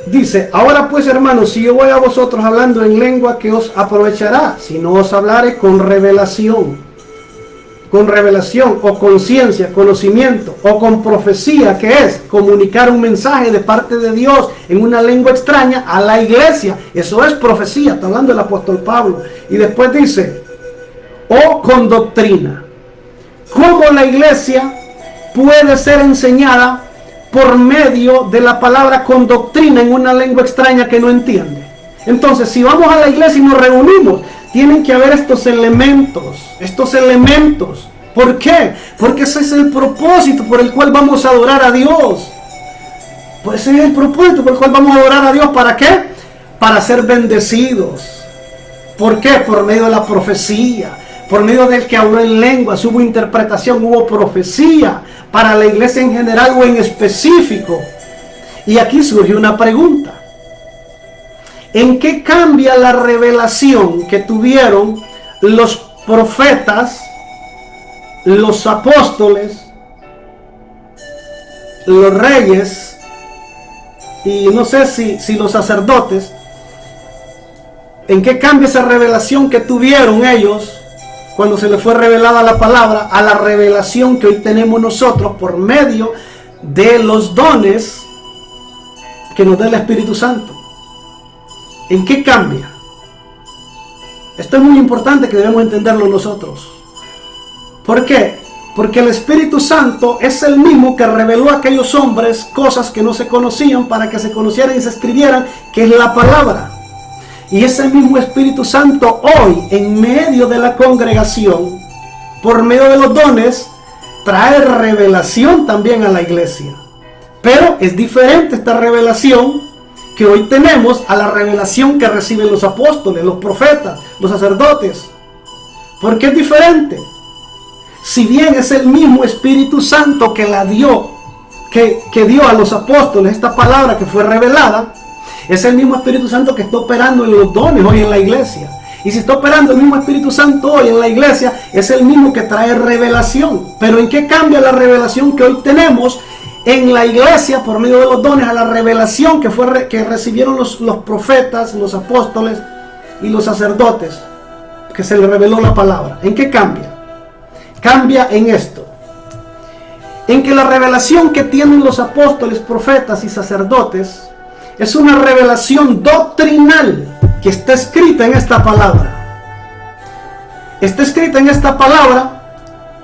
dice: ahora pues, hermanos, si yo voy a vosotros hablando en lengua, ¿qué os aprovechará si no os hablare con revelación, o con ciencia, conocimiento, o con profecía, que es comunicar un mensaje de parte de Dios en una lengua extraña a la iglesia? Eso es profecía, está hablando el apóstol Pablo. Y después dice: o con doctrina. ¿Cómo la iglesia puede ser enseñada por medio de la palabra con doctrina en una lengua extraña que no entiende? Entonces, si vamos a la iglesia y nos reunimos, tienen que haber estos elementos. ¿Por qué? Porque ese es el propósito por el cual vamos a adorar a Dios. Pues ese es el propósito por el cual vamos a adorar a Dios. ¿Para qué? Para ser bendecidos. ¿Por qué? Por medio de la profecía, por medio del que habló en lenguas, hubo interpretación, hubo profecía para la iglesia en general o en específico. Y aquí surge una pregunta: ¿en qué cambia la revelación que tuvieron los profetas, los apóstoles, los reyes y no sé si los sacerdotes? ¿En qué cambia esa revelación que tuvieron ellos cuando se le fue revelada la palabra, a la revelación que hoy tenemos nosotros por medio de los dones que nos da el Espíritu Santo? ¿En qué cambia? Esto es muy importante que debemos entenderlo nosotros. ¿Por qué? Porque el Espíritu Santo es el mismo que reveló a aquellos hombres cosas que no se conocían para que se conocieran y se escribieran, que es la palabra. Y ese mismo Espíritu Santo hoy, en medio de la congregación, por medio de los dones, trae revelación también a la iglesia. Pero es diferente esta revelación que hoy tenemos a la revelación que reciben los apóstoles, los profetas, los sacerdotes. ¿Por qué es diferente? Si bien es el mismo Espíritu Santo que la dio, que dio a los apóstoles esta palabra que fue revelada, es el mismo Espíritu Santo que está operando en los dones hoy en la iglesia. Y si está operando el mismo Espíritu Santo hoy en la iglesia, es el mismo que trae revelación. Pero ¿en qué cambia la revelación que hoy tenemos en la iglesia por medio de los dones a la revelación que recibieron los profetas, los apóstoles y los sacerdotes, que se les reveló la palabra? ¿En qué cambia? Cambia en esto, en que la revelación que tienen los apóstoles, profetas y sacerdotes es una revelación doctrinal que está escrita en esta palabra. Está escrita en esta palabra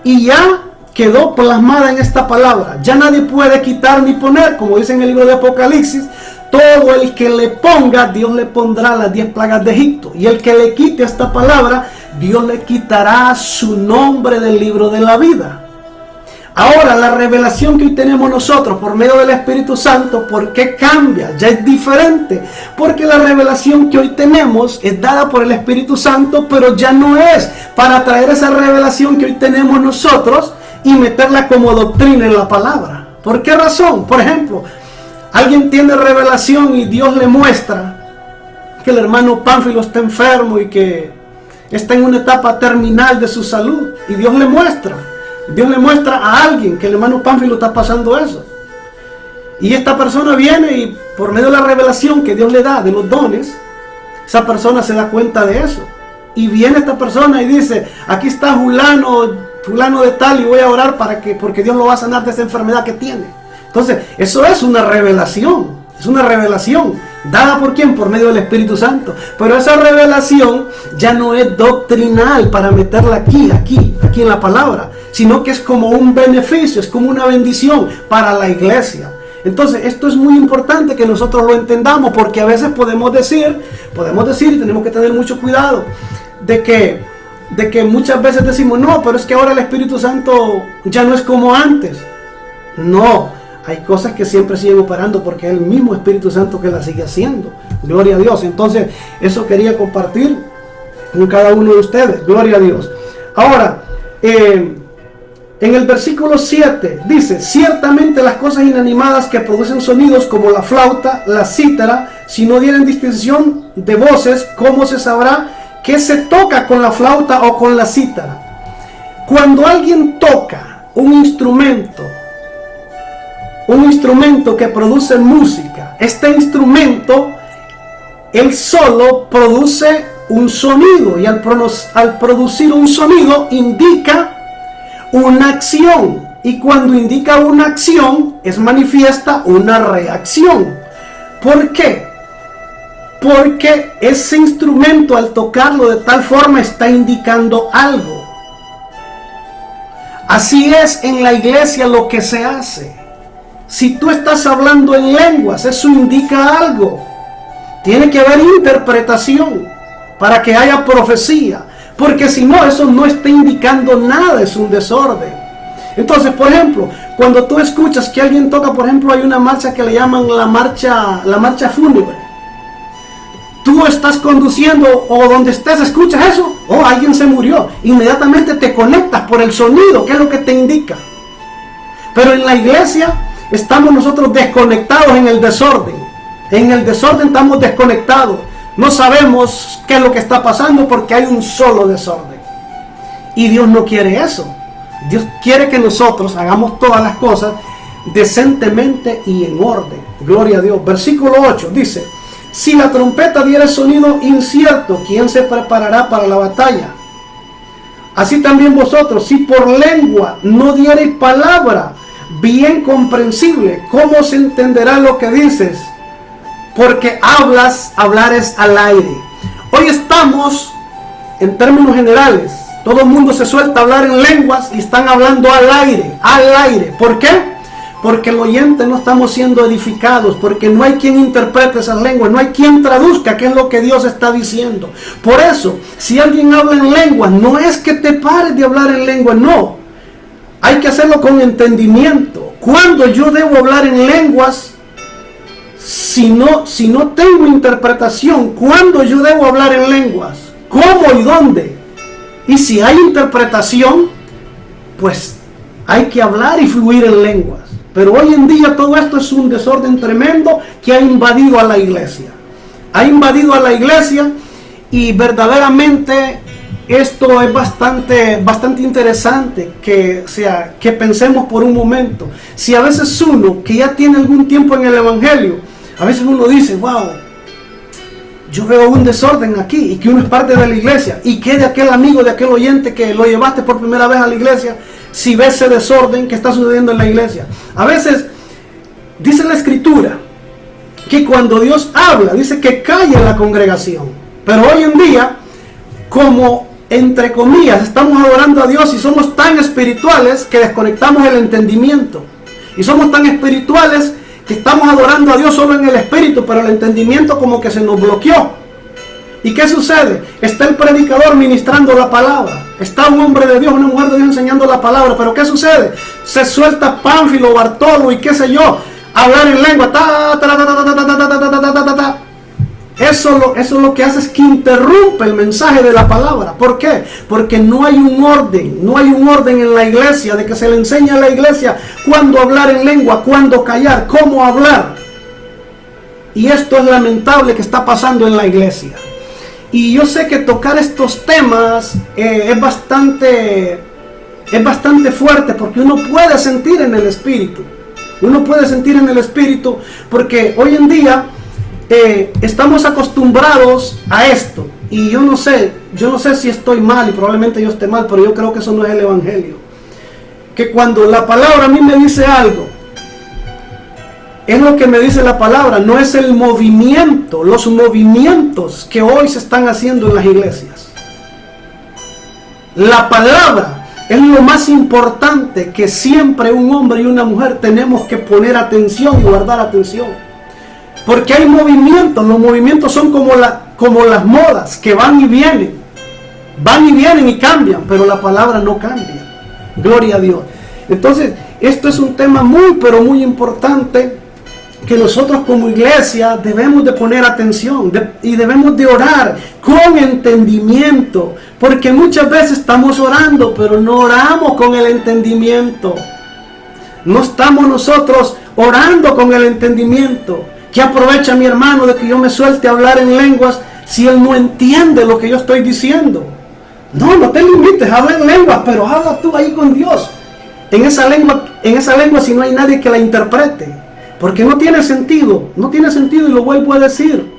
y ya quedó plasmada en esta palabra. Ya nadie puede quitar ni poner, como dice en el libro de Apocalipsis: todo el que le ponga, Dios le pondrá las 10 plagas de Egipto. Y el que le quite esta palabra, Dios le quitará su nombre del libro de la vida. Ahora, la revelación que hoy tenemos nosotros por medio del Espíritu Santo, ¿por qué cambia? Ya es diferente. Porque la revelación que hoy tenemos es dada por el Espíritu Santo, pero ya no es para traer esa revelación que hoy tenemos nosotros y meterla como doctrina en la palabra. ¿Por qué razón? Por ejemplo, alguien tiene revelación y Dios le muestra que el hermano Pánfilo está enfermo y que está en una etapa terminal de su salud. Y Dios le muestra a alguien que el hermano Pánfilo está pasando eso. Y esta persona viene y por medio de la revelación que Dios le da de los dones, esa persona se da cuenta de eso. Y viene esta persona y dice: aquí está fulano de tal, y voy a orar porque Dios lo va a sanar de esa enfermedad que tiene. Entonces, eso es una revelación. Es una revelación dada por ¿quién? Por medio del Espíritu Santo. Pero esa revelación ya no es doctrinal para meterla aquí en la palabra, sino que es como un beneficio, es como una bendición para la iglesia. Entonces, esto es muy importante que nosotros lo entendamos, porque a veces podemos decir, y tenemos que tener mucho cuidado, de que muchas veces decimos: no, pero es que ahora el Espíritu Santo ya no es como antes. No, hay cosas que siempre siguen operando porque es el mismo Espíritu Santo que la sigue haciendo. Gloria a Dios. Entonces, eso quería compartir con cada uno de ustedes. Gloria a Dios. Ahora, en el versículo 7 dice: ciertamente las cosas inanimadas que producen sonidos como la flauta, la cítara, si no dieren distinción de voces, ¿cómo se sabrá qué se toca con la flauta o con la cítara? Cuando alguien toca un instrumento que produce música, este instrumento, él solo produce un sonido, y al producir un sonido indica una acción, y cuando indica una acción es manifiesta una reacción. ¿Por qué? Porque ese instrumento, al tocarlo de tal forma, está indicando algo. Así es en la iglesia lo que se hace. Si tú estás hablando en lenguas, eso indica algo. Tiene que haber interpretación para que haya profecía, porque si no, eso no está indicando nada, es un desorden. Entonces, por ejemplo, cuando tú escuchas que alguien toca, por ejemplo, hay una marcha que le llaman la marcha fúnebre. Tú estás conduciendo o donde estés, escuchas eso, alguien se murió, inmediatamente te conectas por el sonido, que es lo que te indica. Pero en la iglesia estamos nosotros desconectados en el desorden. En el desorden estamos desconectados. No sabemos qué es lo que está pasando porque hay un solo desorden. Y Dios no quiere eso. Dios quiere que nosotros hagamos todas las cosas decentemente y en orden. Gloria a Dios. Versículo 8 dice: si la trompeta diera sonido incierto, ¿quién se preparará para la batalla? Así también vosotros, si por lengua no diereis palabra bien comprensible, ¿cómo se entenderá lo que dices? Porque hablares al aire. Hoy estamos, en términos generales, todo el mundo se suelta a hablar en lenguas y están hablando al aire, al aire. ¿Por qué? Porque el oyente no estamos siendo edificados, porque no hay quien interprete esas lenguas, no hay quien traduzca qué es lo que Dios está diciendo. Por eso, si alguien habla en lenguas, no es que te pares de hablar en lenguas, no. Hay que hacerlo con entendimiento. ¿Cuándo yo debo hablar en lenguas? Si no tengo interpretación, ¿cuándo yo debo hablar en lenguas? ¿Cómo y dónde? Y si hay interpretación, pues hay que hablar y fluir en lenguas. Pero hoy en día todo esto es un desorden tremendo que ha invadido a la iglesia. Ha invadido a la iglesia y verdaderamente esto es bastante interesante que pensemos por un momento. Si a veces uno que ya tiene algún tiempo en el evangelio, a veces uno dice, wow, yo veo un desorden aquí, y que uno es parte de la iglesia, y que de aquel amigo, de aquel oyente que lo llevaste por primera vez a la iglesia, si ves ese desorden que está sucediendo en la iglesia. A veces dice la escritura que cuando Dios habla, dice que calla la congregación. Pero hoy en día, como entre comillas estamos adorando a Dios y somos tan espirituales que desconectamos el entendimiento, y somos tan espirituales que estamos adorando a Dios solo en el espíritu, pero el entendimiento como que se nos bloqueó. ¿Y qué sucede? Está el predicador ministrando la palabra, está un hombre de Dios, una mujer de Dios enseñando la palabra, pero ¿qué sucede? Se suelta Pánfilo, Bartolo y qué sé yo, hablar en lengua, Eso es lo que hace, es que interrumpe el mensaje de la palabra. ¿Por qué? Porque no hay un orden en la iglesia, de que se le enseña a la iglesia cuándo hablar en lengua, cuándo callar, cómo hablar. Y esto es lamentable que está pasando en la iglesia. Y yo sé que tocar estos temas es bastante fuerte, porque uno puede sentir en el espíritu. Uno puede sentir en el espíritu, porque hoy en día estamos acostumbrados a esto. Y yo no sé si estoy mal, y probablemente yo esté mal, pero yo creo que eso no es el evangelio. Que cuando la palabra a mí me dice algo, es lo que me dice la palabra, no es el movimiento, los movimientos que hoy se están haciendo en las iglesias. La palabra es lo más importante que siempre un hombre y una mujer tenemos que poner atención y guardar atención. Porque hay movimientos, los movimientos son como las modas que van y vienen y cambian, pero la palabra no cambia. Gloria a Dios. Entonces, esto es un tema muy, pero muy importante, que nosotros como iglesia debemos de poner atención y debemos de orar con entendimiento, porque muchas veces estamos orando, pero no oramos con el entendimiento. No estamos nosotros orando con el entendimiento. ¿Qué aprovecha mi hermano de que yo me suelte a hablar en lenguas si él no entiende lo que yo estoy diciendo? No te limites, habla en lenguas, pero habla tú ahí con Dios. En esa lengua si no hay nadie que la interprete. Porque no tiene sentido, y lo vuelvo a decir.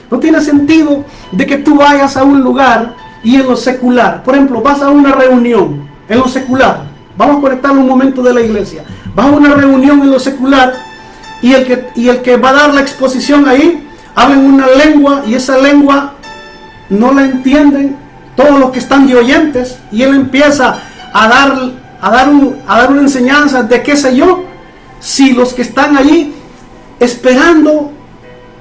No tiene sentido de que tú vayas a un lugar y en lo secular, por ejemplo, vas a una reunión en lo secular. Vamos a conectarlo un momento de la iglesia. Vas a una reunión en lo secular y el que va a dar la exposición ahí habla en una lengua, y esa lengua no la entienden todos los que están de oyentes, y él empieza a dar una enseñanza de qué sé yo, si los que están allí esperando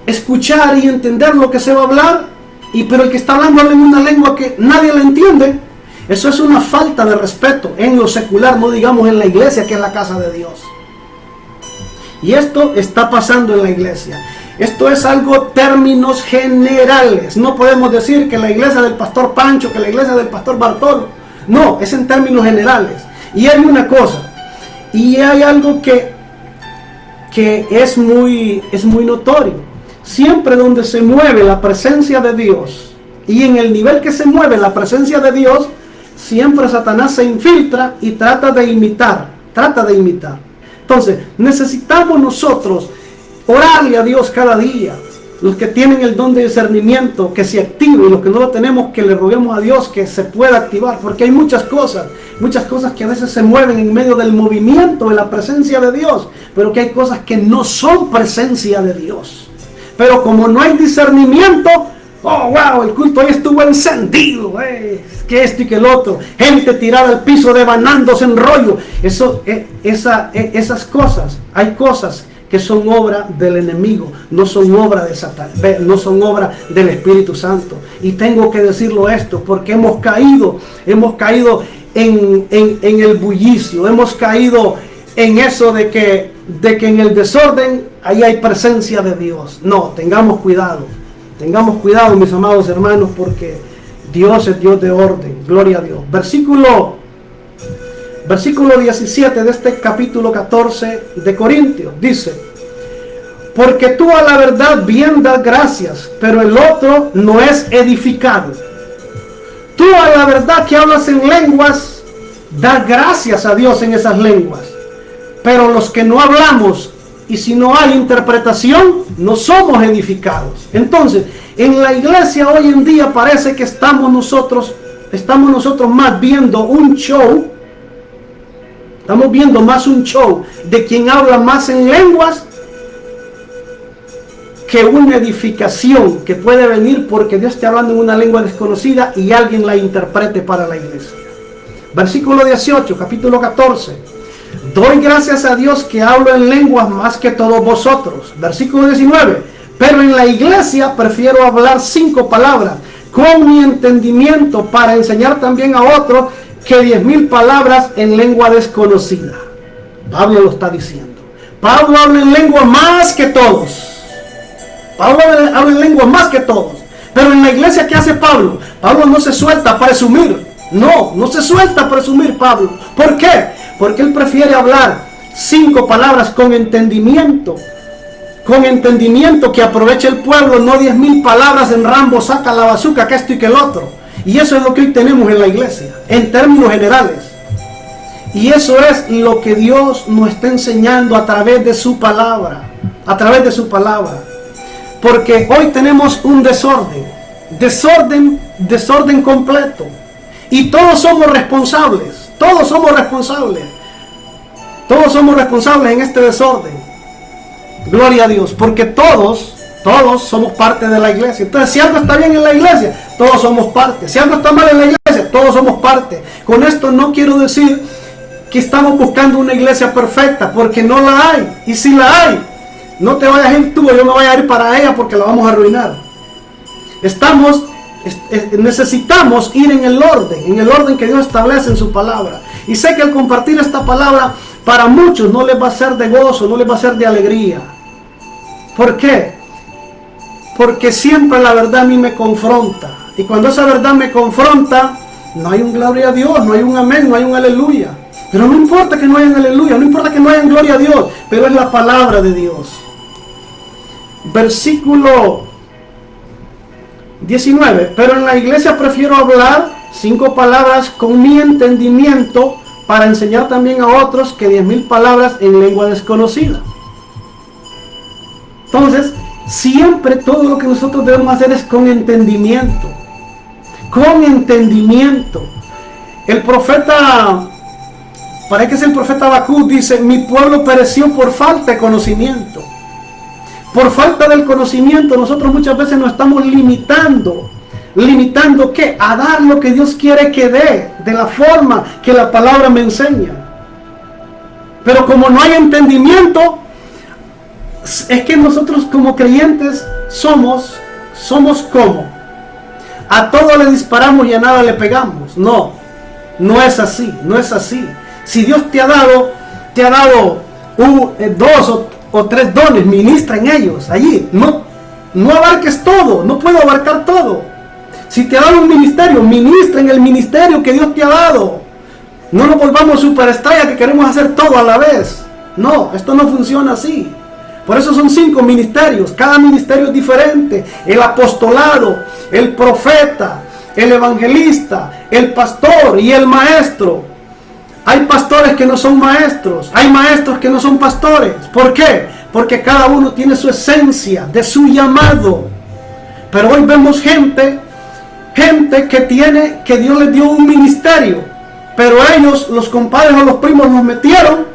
escuchar y entender lo que se va a hablar, pero el que está hablando habla en una lengua que nadie la entiende. Eso es una falta de respeto en lo secular, no digamos en la iglesia, que es la casa de Dios. Y esto está pasando en la iglesia. Esto es algo términos generales. No podemos decir que la iglesia del pastor Pancho, que la iglesia del pastor Bartolo. No, es en términos generales. Y hay una cosa, y hay algo que es muy notorio. Siempre donde se mueve la presencia de Dios, y en el nivel que se mueve la presencia de Dios, siempre Satanás se infiltra y trata de imitar. Entonces, necesitamos nosotros orarle a Dios cada día, los que tienen el don de discernimiento, que se active, y los que no lo tenemos, que le roguemos a Dios que se pueda activar, porque hay muchas cosas que a veces se mueven en medio del movimiento de la presencia de Dios, pero que hay cosas que no son presencia de Dios. Pero como no hay discernimiento, oh wow, el culto hoy estuvo encendido, que esto y que el otro, gente tirada al piso devanándose en rollo. Esas cosas, hay cosas que son obra del enemigo, no son obra de Satanás, no son obra del Espíritu Santo. Y tengo que decirlo esto, porque hemos caído en el bullicio, hemos caído en eso de que en el desorden ahí hay presencia de Dios. No, tengamos cuidado, mis amados hermanos, porque Dios es Dios de orden. Gloria a Dios. Versículo 17 de este capítulo 14 de Corintios dice: porque tú a la verdad bien das gracias, pero el otro no es edificado. Tú a la verdad que hablas en lenguas, das gracias a Dios en esas lenguas, pero los que no hablamos, y si no hay interpretación, no somos edificados. Entonces, en la iglesia hoy en día parece que estamos nosotros más viendo un show. Estamos viendo más un show de quien habla más en lenguas que una edificación que puede venir porque Dios está hablando en una lengua desconocida y alguien la interprete para la iglesia. Versículo 18, capítulo 14. Doy gracias a Dios que hablo en lenguas más que todos vosotros. Versículo 19. Pero en la iglesia prefiero hablar 5 palabras con mi entendimiento para enseñar también a otros que 10,000 palabras en lengua desconocida. Pablo lo está diciendo. Pablo habla en lengua más que todos. Pablo habla en lengua más que todos. Pero en la iglesia, ¿qué hace Pablo? Pablo no se suelta a presumir. No se suelta a presumir Pablo. ¿Por qué? Porque él prefiere hablar 5 palabras con entendimiento. Con entendimiento que aproveche el pueblo, no 10,000 palabras en Rambo, saca la bazuca, que esto y que el otro. Y eso es lo que hoy tenemos en la iglesia, en términos generales. Y eso es lo que Dios nos está enseñando a través de su palabra. A través de su palabra. Porque hoy tenemos un desorden completo. Y todos somos responsables. Todos somos responsables en este desorden. Gloria a Dios. Porque todos somos parte de la iglesia. Entonces, si algo está bien en la iglesia, todos somos parte. Si algo está mal en la iglesia, todos somos parte. Con esto no quiero decir que estamos buscando una iglesia perfecta, porque no la hay. Y si la hay, no te vayas a ir tú o yo me voy a ir para ella, porque la vamos a arruinar. Necesitamos ir en el orden que Dios establece en su palabra. Y sé que al compartir esta palabra, para muchos no les va a ser de gozo, no les va a ser de alegría. ¿Por qué? Porque siempre la verdad a mí me confronta. Y cuando esa verdad me confronta, no hay un gloria a Dios, no hay un amén, no hay un aleluya. Pero no importa que no haya un aleluya, no importa que no haya gloria a Dios, pero es la palabra de Dios. Versículo 19. Pero en la iglesia prefiero hablar 5 palabras con mi entendimiento para enseñar también a otros que 10,000 palabras en lengua desconocida. Entonces, siempre todo lo que nosotros debemos hacer es con entendimiento. Con entendimiento. El profeta, parece que es el profeta Habacuc, dice: mi pueblo pereció por falta de conocimiento. Por falta del conocimiento nosotros muchas veces nos estamos limitando. ¿Limitando qué? A dar lo que Dios quiere que dé, de la forma que la palabra me enseña. Pero como no hay entendimiento, es que nosotros como creyentes somos como a todo le disparamos y a nada le pegamos. No es así. Si Dios te ha dado 2 o 3 dones, ministra en ellos allí. No abarques todo, no puedo abarcar todo. Si te ha dado un ministerio, ministra en el ministerio que Dios te ha dado. No nos volvamos superestrellas que queremos hacer todo a la vez. No, esto no funciona así. Por eso son 5 ministerios. Cada ministerio es diferente. El apostolado, el profeta, el evangelista, el pastor y el maestro. Hay pastores que no son maestros. Hay maestros que no son pastores. ¿Por qué? porque cada uno tiene su esencia, de su llamado. Pero hoy vemos gente que Dios les dio un ministerio, pero ellos, los compadres o los primos, los metieron,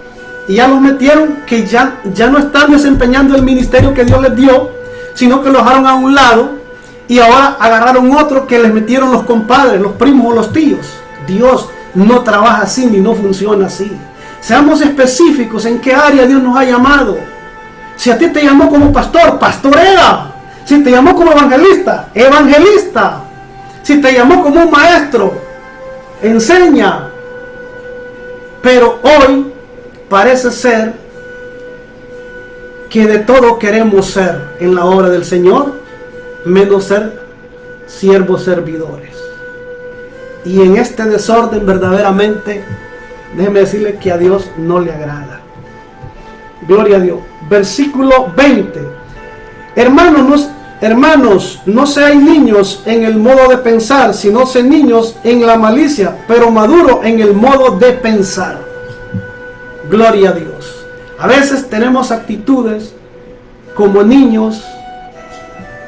y ya los metieron que ya no están desempeñando el ministerio que Dios les dio, sino que lo dejaron a un lado, y ahora agarraron otro que les metieron los compadres, los primos o los tíos. Dios no trabaja así, ni no funciona así. Seamos específicos en qué área Dios nos ha llamado. Si a ti te llamó como pastor, pastorea. Si te llamó como evangelista, evangelista. Si te llamó como un maestro, enseña. Pero hoy parece ser que de todo queremos ser en la obra del Señor, menos ser siervos servidores. Y en este desorden verdaderamente, déjeme decirle que a Dios no le agrada. Gloria a Dios. Versículo 20. Hermanos, no seáis niños en el modo de pensar, sino sed niños en la malicia, pero maduros en el modo de pensar. Gloria a Dios. A veces tenemos actitudes como niños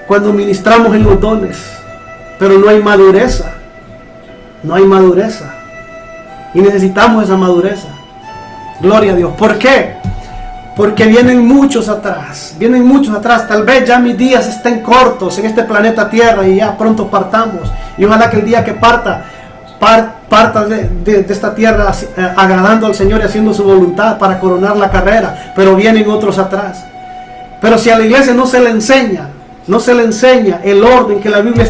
cuando ministramos en los dones, pero no hay madurez. No hay madurez. Y necesitamos esa madurez. Gloria a Dios. ¿Por qué? Porque vienen muchos atrás. Tal vez ya mis días estén cortos en este planeta Tierra y ya pronto partamos. Y ojalá que el día que parta de esta tierra agradando al Señor y haciendo su voluntad para coronar la carrera. Pero vienen otros atrás. Pero si a la iglesia no se le enseña el orden que la Biblia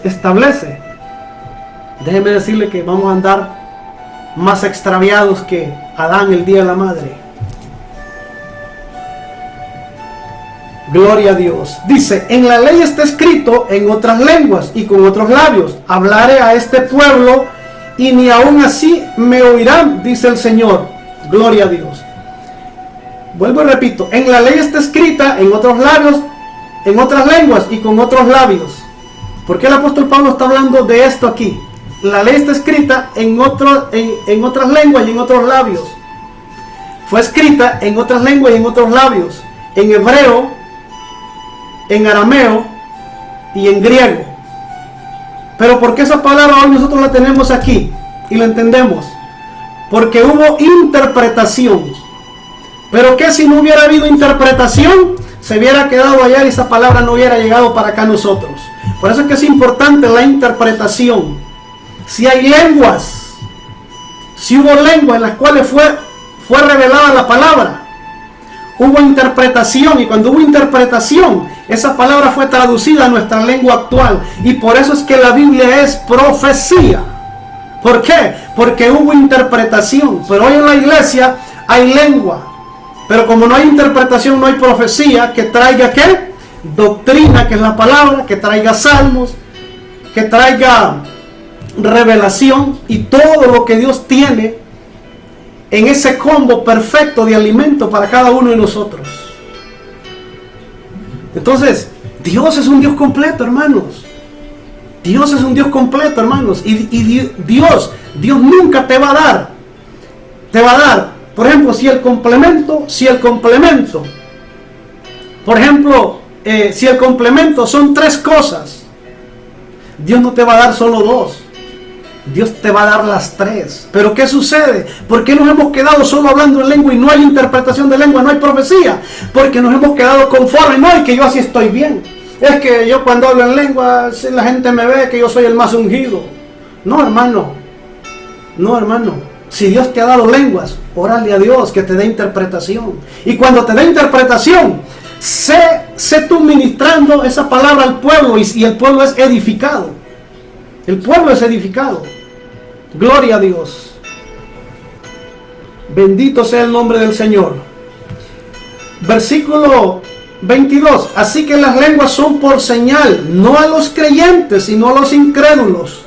establece, déjeme decirle que vamos a andar más extraviados que Adán el día de la madre. Gloria a Dios. Dice, en la ley está escrito en otras lenguas y con otros labios. Hablaré a este pueblo y ni aún así me oirán, dice el Señor. Gloria a Dios. Vuelvo y repito, en la ley está escrita en otros labios, en otras lenguas y con otros labios. ¿Por qué el apóstol Pablo está hablando de esto aquí? La ley está escrita en otras lenguas y en otros labios. Fue escrita en otras lenguas y en otros labios. En hebreo, en arameo y en griego. Pero ¿por qué esa palabra hoy nosotros la tenemos aquí y la entendemos? Porque hubo interpretación. Pero ¿qué si no hubiera habido interpretación? Se hubiera quedado allá y esa palabra no hubiera llegado para acá a nosotros. Por eso es que es importante la interpretación. Si hay lenguas, si hubo lenguas en las cuales fue revelada la palabra, hubo interpretación, y cuando hubo interpretación, esa palabra fue traducida a nuestra lengua actual, y por eso es que la Biblia es profecía. ¿Por qué? Porque hubo interpretación. Pero hoy en la iglesia hay lengua, pero como no hay interpretación, no hay profecía que traiga ¿qué? Doctrina, que es la palabra, que traiga salmos, que traiga revelación y todo lo que Dios tiene en ese combo perfecto de alimento para cada uno de nosotros. Entonces, Dios es un Dios completo, hermanos. Dios es un Dios completo, hermanos. Y Dios nunca te va a dar, por ejemplo, si el complemento, por ejemplo, si el complemento son 3 cosas, Dios no te va a dar solo 2. Dios te va a dar las 3. Pero ¿qué sucede? ¿Por qué nos hemos quedado solo hablando en lengua y no hay interpretación de lengua, no hay profecía? Porque nos hemos quedado conformes. No, y que yo así estoy bien. Es que yo cuando hablo en lengua, la gente me ve que yo soy el más ungido. No, hermano. No, hermano. Si Dios te ha dado lenguas, órale a Dios que te dé interpretación. Y cuando te dé interpretación, sé tú ministrando esa palabra al pueblo y el pueblo es edificado. El pueblo es edificado. Gloria a Dios. Bendito sea el nombre del Señor. Versículo 22. Así que las lenguas son por señal, no a los creyentes, sino a los incrédulos.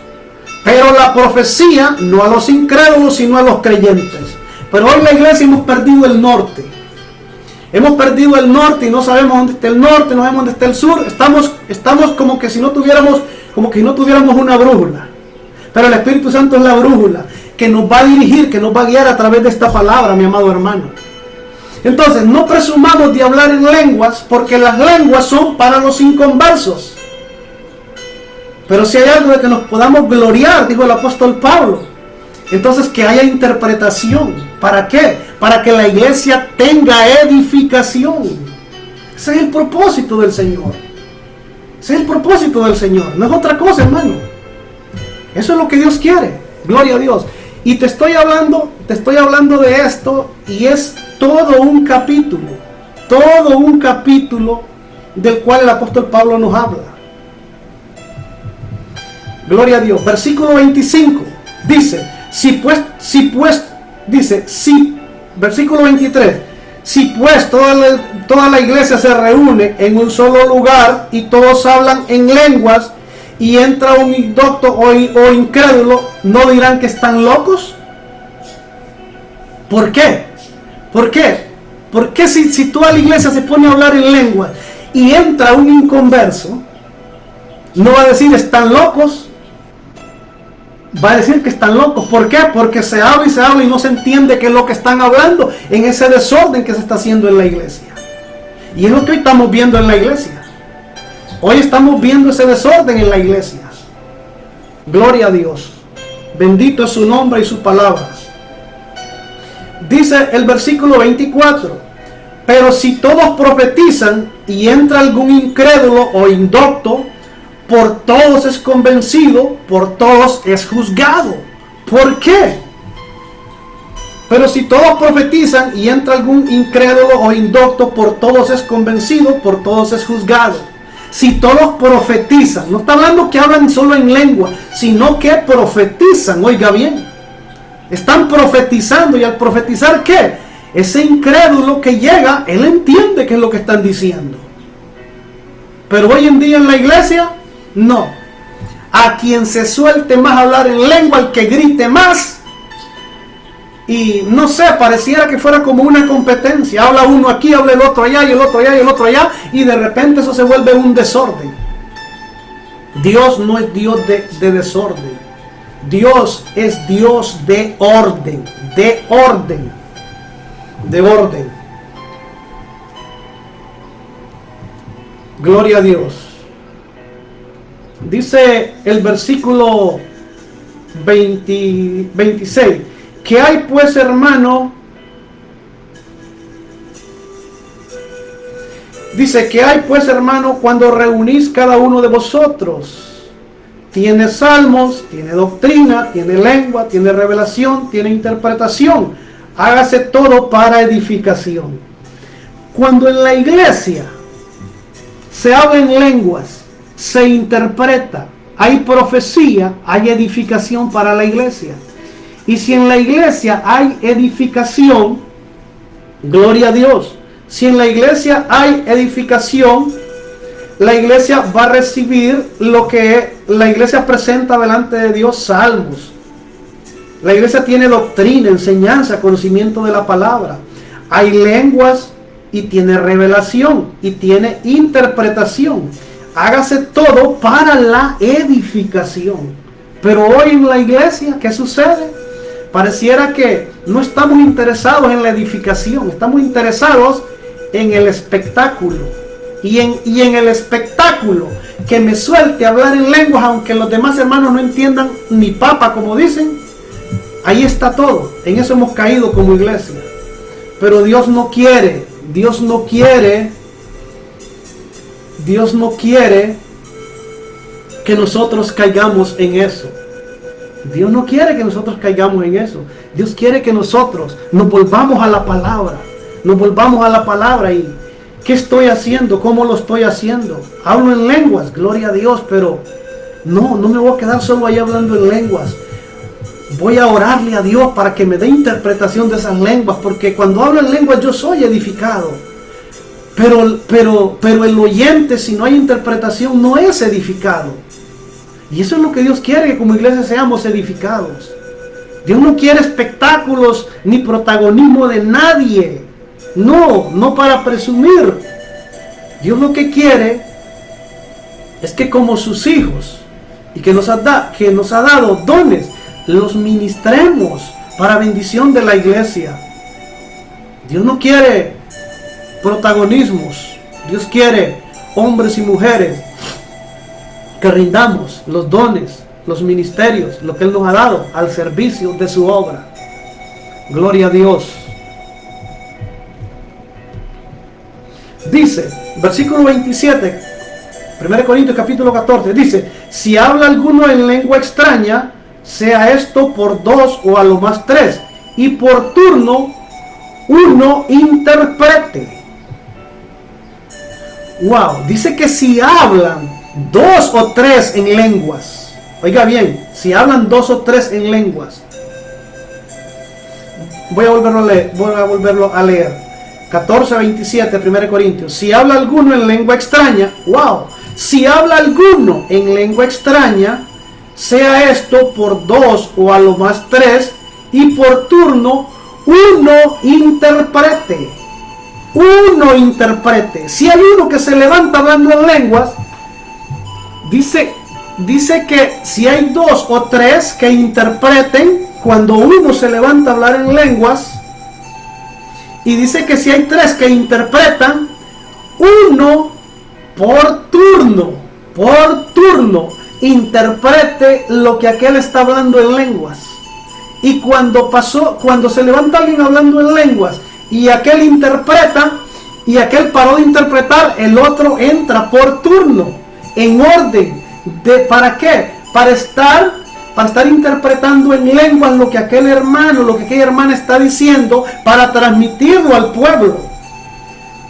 Pero la profecía, no a los incrédulos, sino a los creyentes. Pero hoy la iglesia hemos perdido el norte. Hemos perdido el norte y no sabemos dónde está el norte, no sabemos dónde está el sur. Estamos como que si no tuviéramos una brújula. Pero el Espíritu Santo es la brújula. que nos va a dirigir, que nos va a guiar a través de esta palabra, mi amado hermano. Entonces, no presumamos de hablar en lenguas, porque las lenguas son para los inconversos. Pero si hay algo de que nos podamos gloriar, dijo el apóstol Pablo, entonces que haya interpretación. ¿Para qué? Para que la iglesia tenga edificación. Ese es el propósito del Señor. Ese es el propósito del Señor. No es otra cosa, hermano. Eso es lo que Dios quiere. Gloria a Dios. Y te estoy hablando de esto, y es todo un capítulo del cual el apóstol Pablo nos habla. Gloria a Dios. Versículo 25 dice, versículo 23, si pues toda la iglesia se reúne en un solo lugar y todos hablan en lenguas y entra un indocto o incrédulo, ¿no dirán que están locos? ¿Por qué? ¿Por qué? Porque si toda la iglesia se pone a hablar en lenguas y entra un inconverso, no va a decir están locos? Va a decir que están locos. ¿Por qué? Porque se habla y no se entiende qué es lo que están hablando en ese desorden que se está haciendo en la iglesia. Y es lo que hoy estamos viendo en la iglesia. Hoy estamos viendo ese desorden en la iglesia. Gloria a Dios. Bendito es su nombre y su palabra. Dice el versículo 24, pero si todos profetizan y entra algún incrédulo o indocto, por todos es convencido, por todos es juzgado. ¿Por qué? Pero si todos profetizan y entra algún incrédulo o indocto, por todos es convencido, por todos es juzgado. Si todos profetizan, no está hablando que hablan solo en lengua, sino que profetizan, oiga bien. Están profetizando, y al profetizar, ¿qué? Ese incrédulo que llega, él entiende qué es lo que están diciendo. Pero hoy en día en la iglesia, no. A quien se suelte más a hablar en lengua, al que grite más. Y no sé, pareciera que fuera como una competencia. Habla uno aquí, habla el otro allá, y el otro allá, y el otro allá. Y de repente eso se vuelve un desorden. Dios no es Dios de desorden. Dios es Dios de orden. De orden. De orden. Gloria a Dios. Dice el versículo 26. ¿Qué hay pues, hermano? Dice, ¿qué hay pues, hermano, cuando reunís cada uno de vosotros? Tiene salmos, tiene doctrina, tiene lengua, tiene revelación, tiene interpretación. Hágase todo para edificación. Cuando en la iglesia se habla en lenguas, se interpreta, hay profecía, hay edificación para la iglesia. Y si en la iglesia hay edificación, gloria a Dios. Si en la iglesia hay edificación, la iglesia va a recibir lo que la iglesia presenta delante de Dios: salmos. La iglesia tiene doctrina, enseñanza, conocimiento de la palabra. Hay lenguas y tiene revelación y tiene interpretación. Hágase todo para la edificación. Pero hoy en la iglesia, ¿qué sucede? Pareciera que no estamos interesados en la edificación, estamos interesados en el espectáculo. Y en el espectáculo, que me suelte hablar en lenguas, aunque los demás hermanos no entiendan ni papa, como dicen. Ahí está todo. En eso hemos caído como iglesia. Pero Dios no quiere que nosotros caigamos en eso. Dios no quiere que nosotros caigamos en eso. Dios quiere que nosotros nos volvamos a la palabra. Nos volvamos a la palabra y ¿qué estoy haciendo? ¿Cómo lo estoy haciendo? Hablo en lenguas, gloria a Dios, pero no me voy a quedar solo ahí hablando en lenguas. Voy a orarle a Dios para que me dé interpretación de esas lenguas, porque cuando hablo en lenguas yo soy edificado. Pero el oyente, si no hay interpretación, no es edificado. Y eso es lo que Dios quiere, que como iglesia seamos edificados. Dios no quiere espectáculos ni protagonismo de nadie. No para presumir. Dios lo que quiere es que como sus hijos, y que nos ha dado dones, los ministremos para bendición de la iglesia. Dios no quiere protagonismos. Dios quiere hombres y mujeres que rindamos los dones, los ministerios, lo que Él nos ha dado al servicio de su obra. Gloria a Dios. Dice, versículo 27, 1 Corintios capítulo 14, dice: si habla alguno en lengua extraña, sea esto por 2 o a lo más 3, y por turno uno interprete. Wow, dice que si hablan 2 o 3 en lenguas, oiga bien, si hablan 2 o 3 en lenguas, voy a volverlo a leer. 14:27, 1 Corintios. Si habla alguno en lengua extraña, wow, si habla alguno en lengua extraña, sea esto por 2 o a lo más 3, y por turno uno interprete. Uno interprete. Si hay uno que se levanta hablando en lenguas, dice que si hay 2 o 3 que interpreten, cuando uno se levanta a hablar en lenguas, y dice que si hay 3 que interpretan, uno por turno interprete lo que aquel está hablando en lenguas. Y cuando se levanta alguien hablando en lenguas y aquel interpreta y aquel paró de interpretar, el otro entra por turno, en orden. ¿Para qué? Para estar interpretando en lenguas lo que aquel hermano, lo que aquella hermana está diciendo, para transmitirlo al pueblo.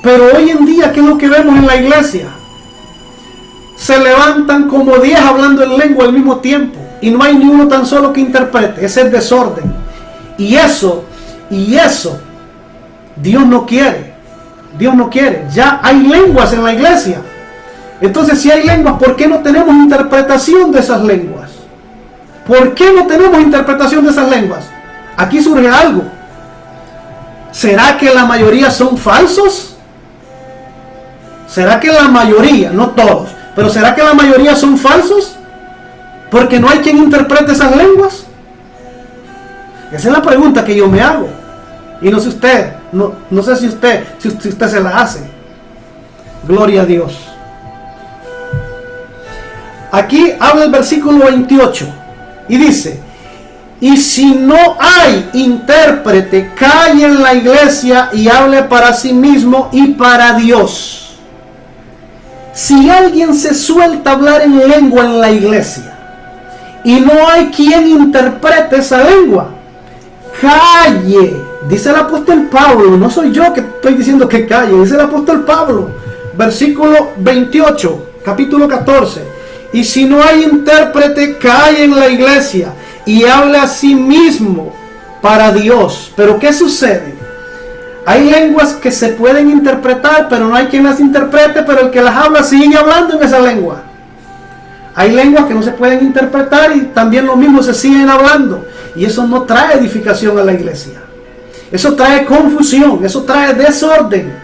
Pero hoy en día, ¿qué es lo que vemos en la iglesia? Se levantan como 10 hablando en lengua al mismo tiempo, y no hay ni uno tan solo que interprete. Ese es desorden. Y eso, Dios no quiere. Dios no quiere. Ya hay lenguas en la iglesia. Entonces, si hay lenguas, ¿por qué no tenemos interpretación de esas lenguas? ¿Por qué no tenemos interpretación de esas lenguas? Aquí surge algo. ¿Será que la mayoría son falsos? ¿Será que la mayoría, no todos, pero será que la mayoría son falsos? Porque no hay quien interprete esas lenguas. Esa es la pregunta que yo me hago. Y no sé usted, no sé si usted se la hace. Gloria a Dios. Aquí habla el versículo 28 y dice: y si no hay intérprete, calle en la iglesia y hable para sí mismo y para Dios. Si alguien se suelta a hablar en lengua en la iglesia y no hay quien interprete esa lengua, calle. Dice el apóstol Pablo, no soy yo que estoy diciendo que calle, dice el apóstol Pablo, versículo 28, capítulo 14. Y si no hay intérprete, calle en la iglesia y hable a sí mismo para Dios. Pero ¿qué sucede? Hay lenguas que se pueden interpretar, pero no hay quien las interprete, pero el que las habla sigue hablando en esa lengua. Hay lenguas que no se pueden interpretar y también lo mismo se siguen hablando. Y eso no trae edificación a la iglesia. Eso trae confusión, eso trae desorden.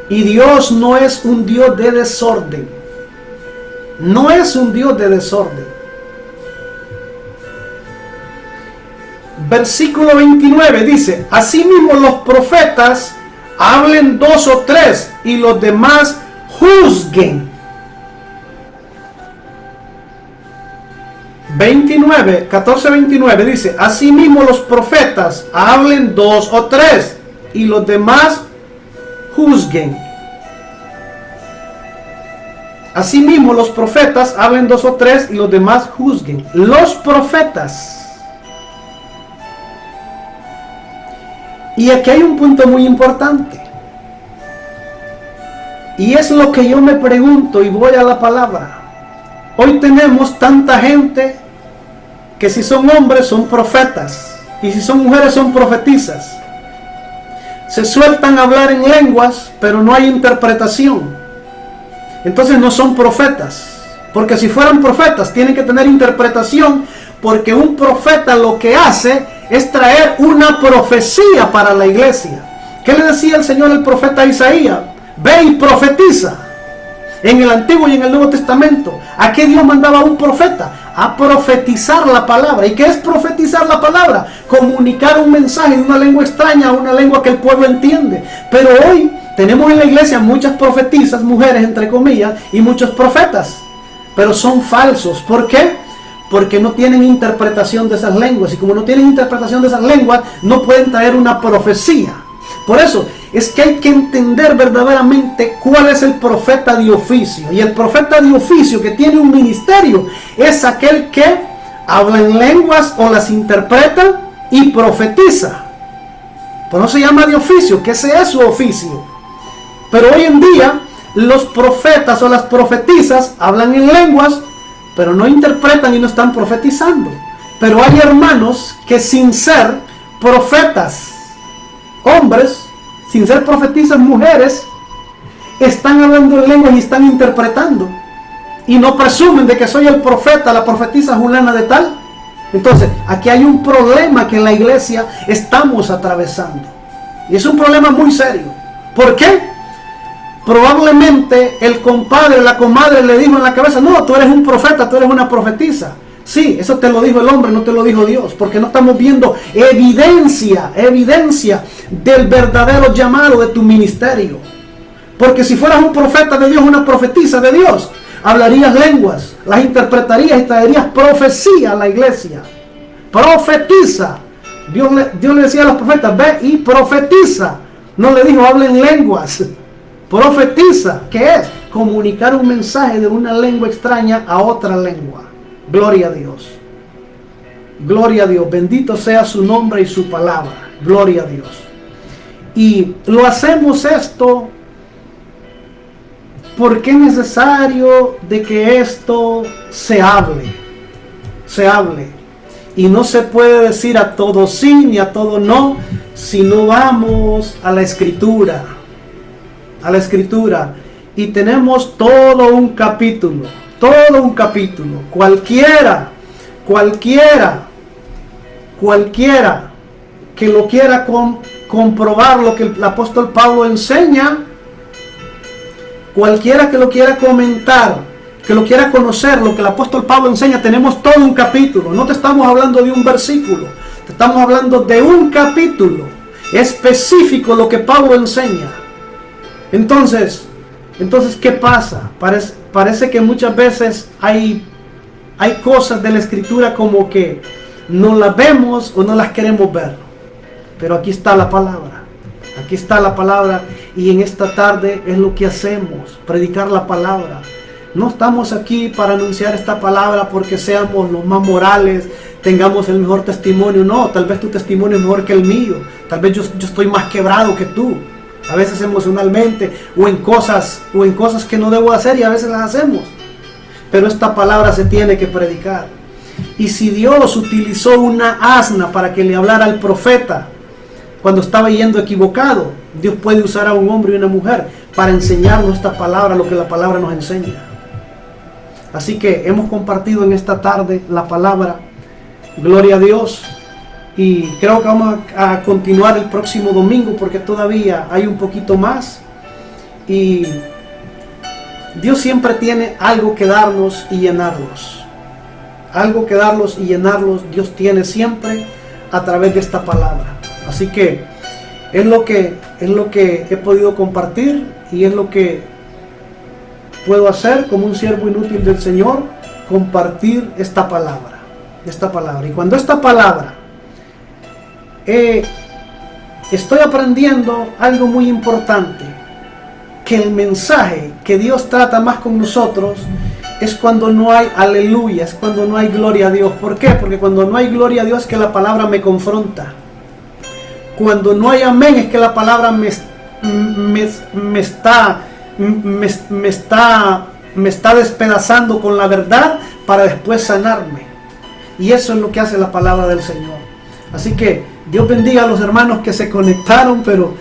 Y Dios no es un Dios de desorden. No es un Dios de desorden. Versículo 29 dice: asimismo los profetas hablen 2 o 3 y los demás juzguen. 14:29 dice: asimismo los profetas hablen 2 o 3 y los demás juzguen. Asimismo los profetas hablen 2 o 3 y los demás juzguen. Los profetas. Y aquí hay un punto muy importante. Y es lo que yo me pregunto y voy a la palabra. Hoy tenemos tanta gente que si son hombres son profetas y si son mujeres son profetisas. Se sueltan a hablar en lenguas, pero no hay interpretación. Entonces no son profetas. Porque si fueran profetas tienen que tener interpretación, porque un profeta lo que hace es traer una profecía para la iglesia. ¿Qué le decía el Señor al profeta Isaías? Ve y profetiza. en el Antiguo y en el Nuevo Testamento, ¿a qué Dios mandaba a un profeta? A profetizar la palabra. ¿Y qué es profetizar la palabra? Comunicar un mensaje en una lengua extraña, una lengua que el pueblo entiende. Pero hoy tenemos en la iglesia muchas profetisas, mujeres entre comillas, y muchos profetas, pero son falsos. ¿Por qué? Porque no tienen interpretación de esas lenguas, y como no tienen interpretación de esas lenguas, no pueden traer una profecía. Por eso es que hay que entender verdaderamente cuál es el profeta de oficio. Y el profeta de oficio que tiene un ministerio es aquel que habla en lenguas o las interpreta y profetiza. Por eso se llama de oficio, que ese es su oficio. Pero hoy en día los profetas o las profetisas hablan en lenguas, pero no interpretan y no están profetizando. Pero hay hermanos que sin ser profetas, hombres, sin ser profetisas, mujeres, están hablando en lenguas y están interpretando. Y no presumen de que soy el profeta, la profetisa fulana de tal. Entonces, aquí hay un problema que en la iglesia estamos atravesando. Y es un problema muy serio. ¿Por qué? Probablemente el compadre, la comadre le dijo en la cabeza: no, tú eres un profeta, tú eres una profetisa. Sí, eso te lo dijo el hombre, no te lo dijo Dios, porque no estamos viendo evidencia del verdadero llamado de tu ministerio. Porque si fueras un profeta de Dios, una profetisa de Dios, hablarías lenguas, las interpretarías y traerías profecía a la iglesia. Profetiza. Dios le decía a los profetas: ve y profetiza. No le dijo hablen lenguas. Profetiza. ¿Qué es? Comunicar un mensaje de una lengua extraña a otra lengua. Gloria a Dios. Gloria a Dios. Bendito sea su nombre y su palabra. Gloria a Dios. Y lo hacemos esto porque es necesario de que esto se hable. Se hable. Y no se puede decir a todo sí ni a todo no, si no vamos a la Escritura. A la Escritura. Y tenemos todo un capítulo. Todo un capítulo. Cualquiera que lo quiera comprobar lo que el apóstol Pablo enseña, cualquiera que lo quiera comentar, que lo quiera conocer, lo que el apóstol Pablo enseña, tenemos todo un capítulo. No te estamos hablando de un versículo, te estamos hablando de un capítulo específico lo que Pablo enseña. Entonces, ¿qué pasa? Parece que muchas veces hay cosas de la Escritura como que no las vemos o no las queremos ver. Pero aquí está la palabra. Aquí está la palabra. Y en esta tarde es lo que hacemos, predicar la palabra. No estamos aquí para anunciar esta palabra porque seamos los más morales, tengamos el mejor testimonio. No, tal vez tu testimonio es mejor que el mío. Tal vez yo estoy más quebrado que tú. A veces emocionalmente o en cosas que no debo hacer, y a veces las hacemos. Pero esta palabra se tiene que predicar. Y si Dios utilizó una asna para que le hablara al profeta cuando estaba yendo equivocado, Dios puede usar a un hombre y una mujer para enseñarnos esta palabra, lo que la palabra nos enseña. Así que hemos compartido en esta tarde la palabra. Gloria a Dios. Y creo que vamos a continuar el próximo domingo porque todavía hay un poquito más. Y Dios siempre tiene algo que darnos y llenarnos. Algo que darnos y llenarnos Dios tiene siempre a través de esta palabra. Así que es lo que he podido compartir y es lo que puedo hacer como un siervo inútil del Señor, compartir esta palabra. Y cuando esta palabra estoy aprendiendo algo muy importante, que el mensaje que Dios trata más con nosotros es cuando no hay aleluya, es cuando no hay gloria a Dios. ¿Por qué? Porque cuando no hay gloria a Dios es que la palabra me confronta. Cuando no hay amén es que la palabra me está despedazando con la verdad para después sanarme. Y eso es lo que hace la palabra del Señor. Así que Dios bendiga a los hermanos que se conectaron, pero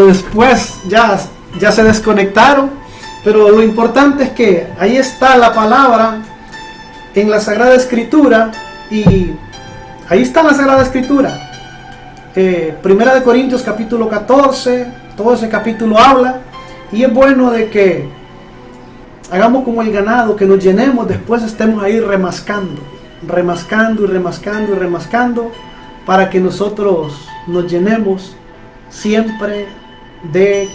después ya se desconectaron. Pero lo importante es que ahí está la palabra en la Sagrada Escritura. Y ahí está la Sagrada Escritura. Primera de Corintios capítulo 14. Todo ese capítulo habla. Y es bueno de que hagamos como el ganado, que nos llenemos, después estemos ahí remascando y remascando y remascando, para que nosotros nos llenemos siempre de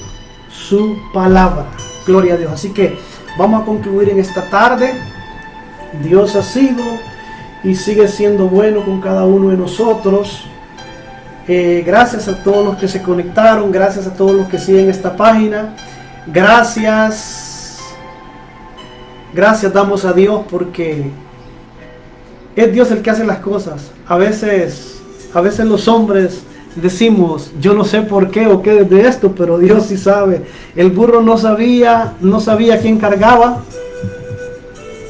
su palabra. Gloria a Dios. Así que vamos a concluir en esta tarde. Dios ha sido y sigue siendo bueno con cada uno de nosotros. Gracias a todos los que se conectaron, gracias a todos los que siguen esta página. Gracias damos a Dios, porque es Dios el que hace las cosas. A veces los hombres decimos, yo no sé por qué o qué es de esto, pero Dios sí sabe. El burro no sabía quién cargaba,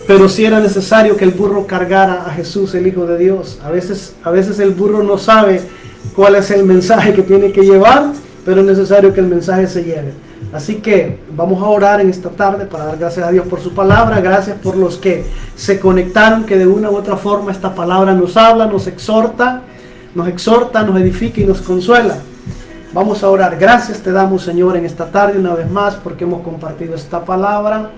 pero sí era necesario que el burro cargara a Jesús, el Hijo de Dios. A veces el burro no sabe cuál es el mensaje que tiene que llevar, pero es necesario que el mensaje se lleve. Así que vamos a orar en esta tarde para dar gracias a Dios por su palabra. Gracias por los que se conectaron, que de una u otra forma esta palabra nos habla, nos exhorta, nos edifica y nos consuela. Vamos a orar. Gracias te damos, Señor, en esta tarde una vez más, porque hemos compartido esta palabra.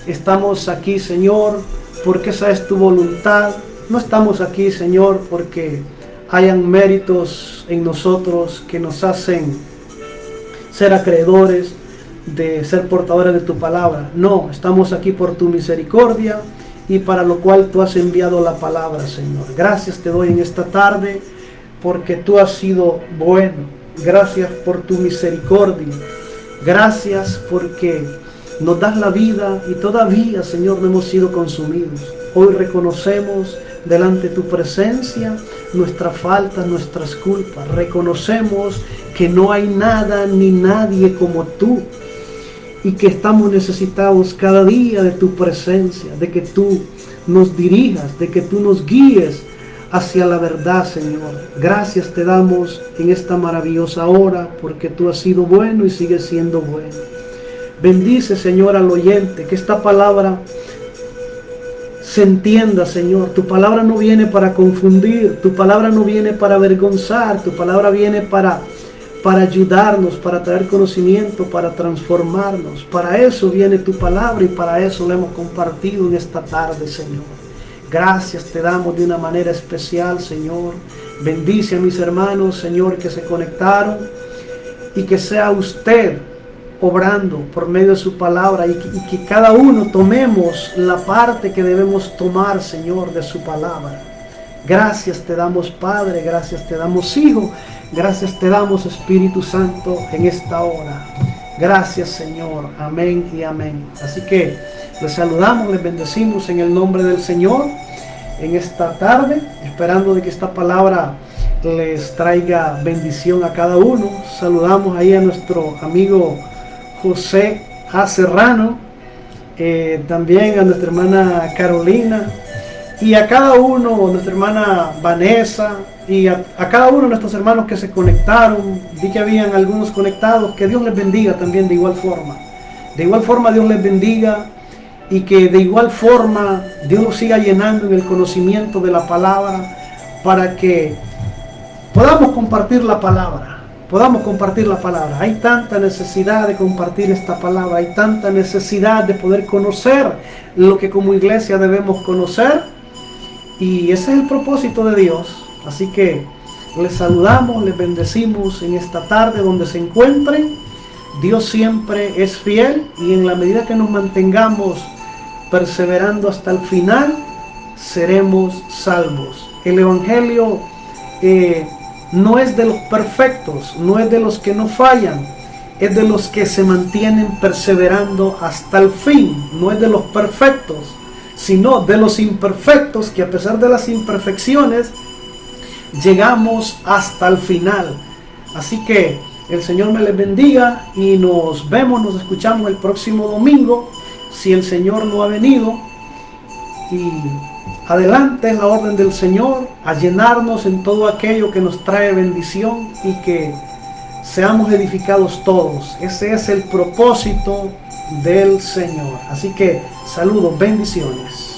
Estamos aquí, Señor, porque esa es tu voluntad. No estamos aquí, Señor, porque hayan méritos en nosotros que nos hacen ser acreedores de ser portadores de tu palabra. No, estamos aquí por tu misericordia y para lo cual tú has enviado la palabra, Señor. Gracias te doy en esta tarde porque tú has sido bueno. Gracias por tu misericordia. Gracias porque nos das la vida y todavía, Señor, no hemos sido consumidos. Hoy reconocemos delante de tu presencia nuestras faltas, nuestras culpas. Reconocemos que no hay nada ni nadie como tú y que estamos necesitados cada día de tu presencia, de que tú nos dirijas, de que tú nos guíes hacia la verdad, Señor. Gracias te damos en esta maravillosa hora porque tú has sido bueno y sigues siendo bueno. Bendice, Señor, al oyente, que esta palabra se entienda, Señor. Tu palabra no viene para confundir, tu palabra no viene para avergonzar, tu palabra viene para ayudarnos, para traer conocimiento, para transformarnos. Para eso viene tu palabra y para eso la hemos compartido en esta tarde, Señor. Gracias te damos de una manera especial, Señor. Bendice a mis hermanos, Señor, que se conectaron, y que sea usted obrando por medio de su palabra, y que cada uno tomemos la parte que debemos tomar, Señor, de su palabra. Gracias te damos, Padre, gracias te damos, Hijo, gracias te damos, Espíritu Santo, en esta hora. Gracias, Señor. Amén y amén. Así que les saludamos, les bendecimos en el nombre del Señor en esta tarde, esperando de que esta palabra les traiga bendición a cada uno. Saludamos ahí a nuestro amigo José A. Serrano, también a nuestra hermana Carolina, y a cada uno, nuestra hermana Vanessa, y a cada uno de nuestros hermanos que se conectaron. Vi que habían algunos conectados. Que Dios les bendiga también de igual forma. De igual forma Dios les bendiga, y que de igual forma Dios los siga llenando en el conocimiento de la palabra, para que podamos compartir la palabra. Hay tanta necesidad de compartir esta palabra, hay tanta necesidad de poder conocer lo que como iglesia debemos conocer, y ese es el propósito de Dios. Así que les saludamos, les bendecimos en esta tarde donde se encuentren. Dios siempre es fiel, y en la medida que nos mantengamos perseverando hasta el final, seremos salvos. El Evangelio no es de los perfectos, no es de los que no fallan, es de los que se mantienen perseverando hasta el fin. No es de los perfectos, sino de los imperfectos, que a pesar de las imperfecciones llegamos hasta el final. Así que el Señor me les bendiga, y nos vemos, nos escuchamos el próximo domingo, si el Señor no ha venido. Y adelante en la orden del Señor, a llenarnos en todo aquello que nos trae bendición, y que seamos edificados todos. Ese es el propósito del Señor. Así que saludos, bendiciones.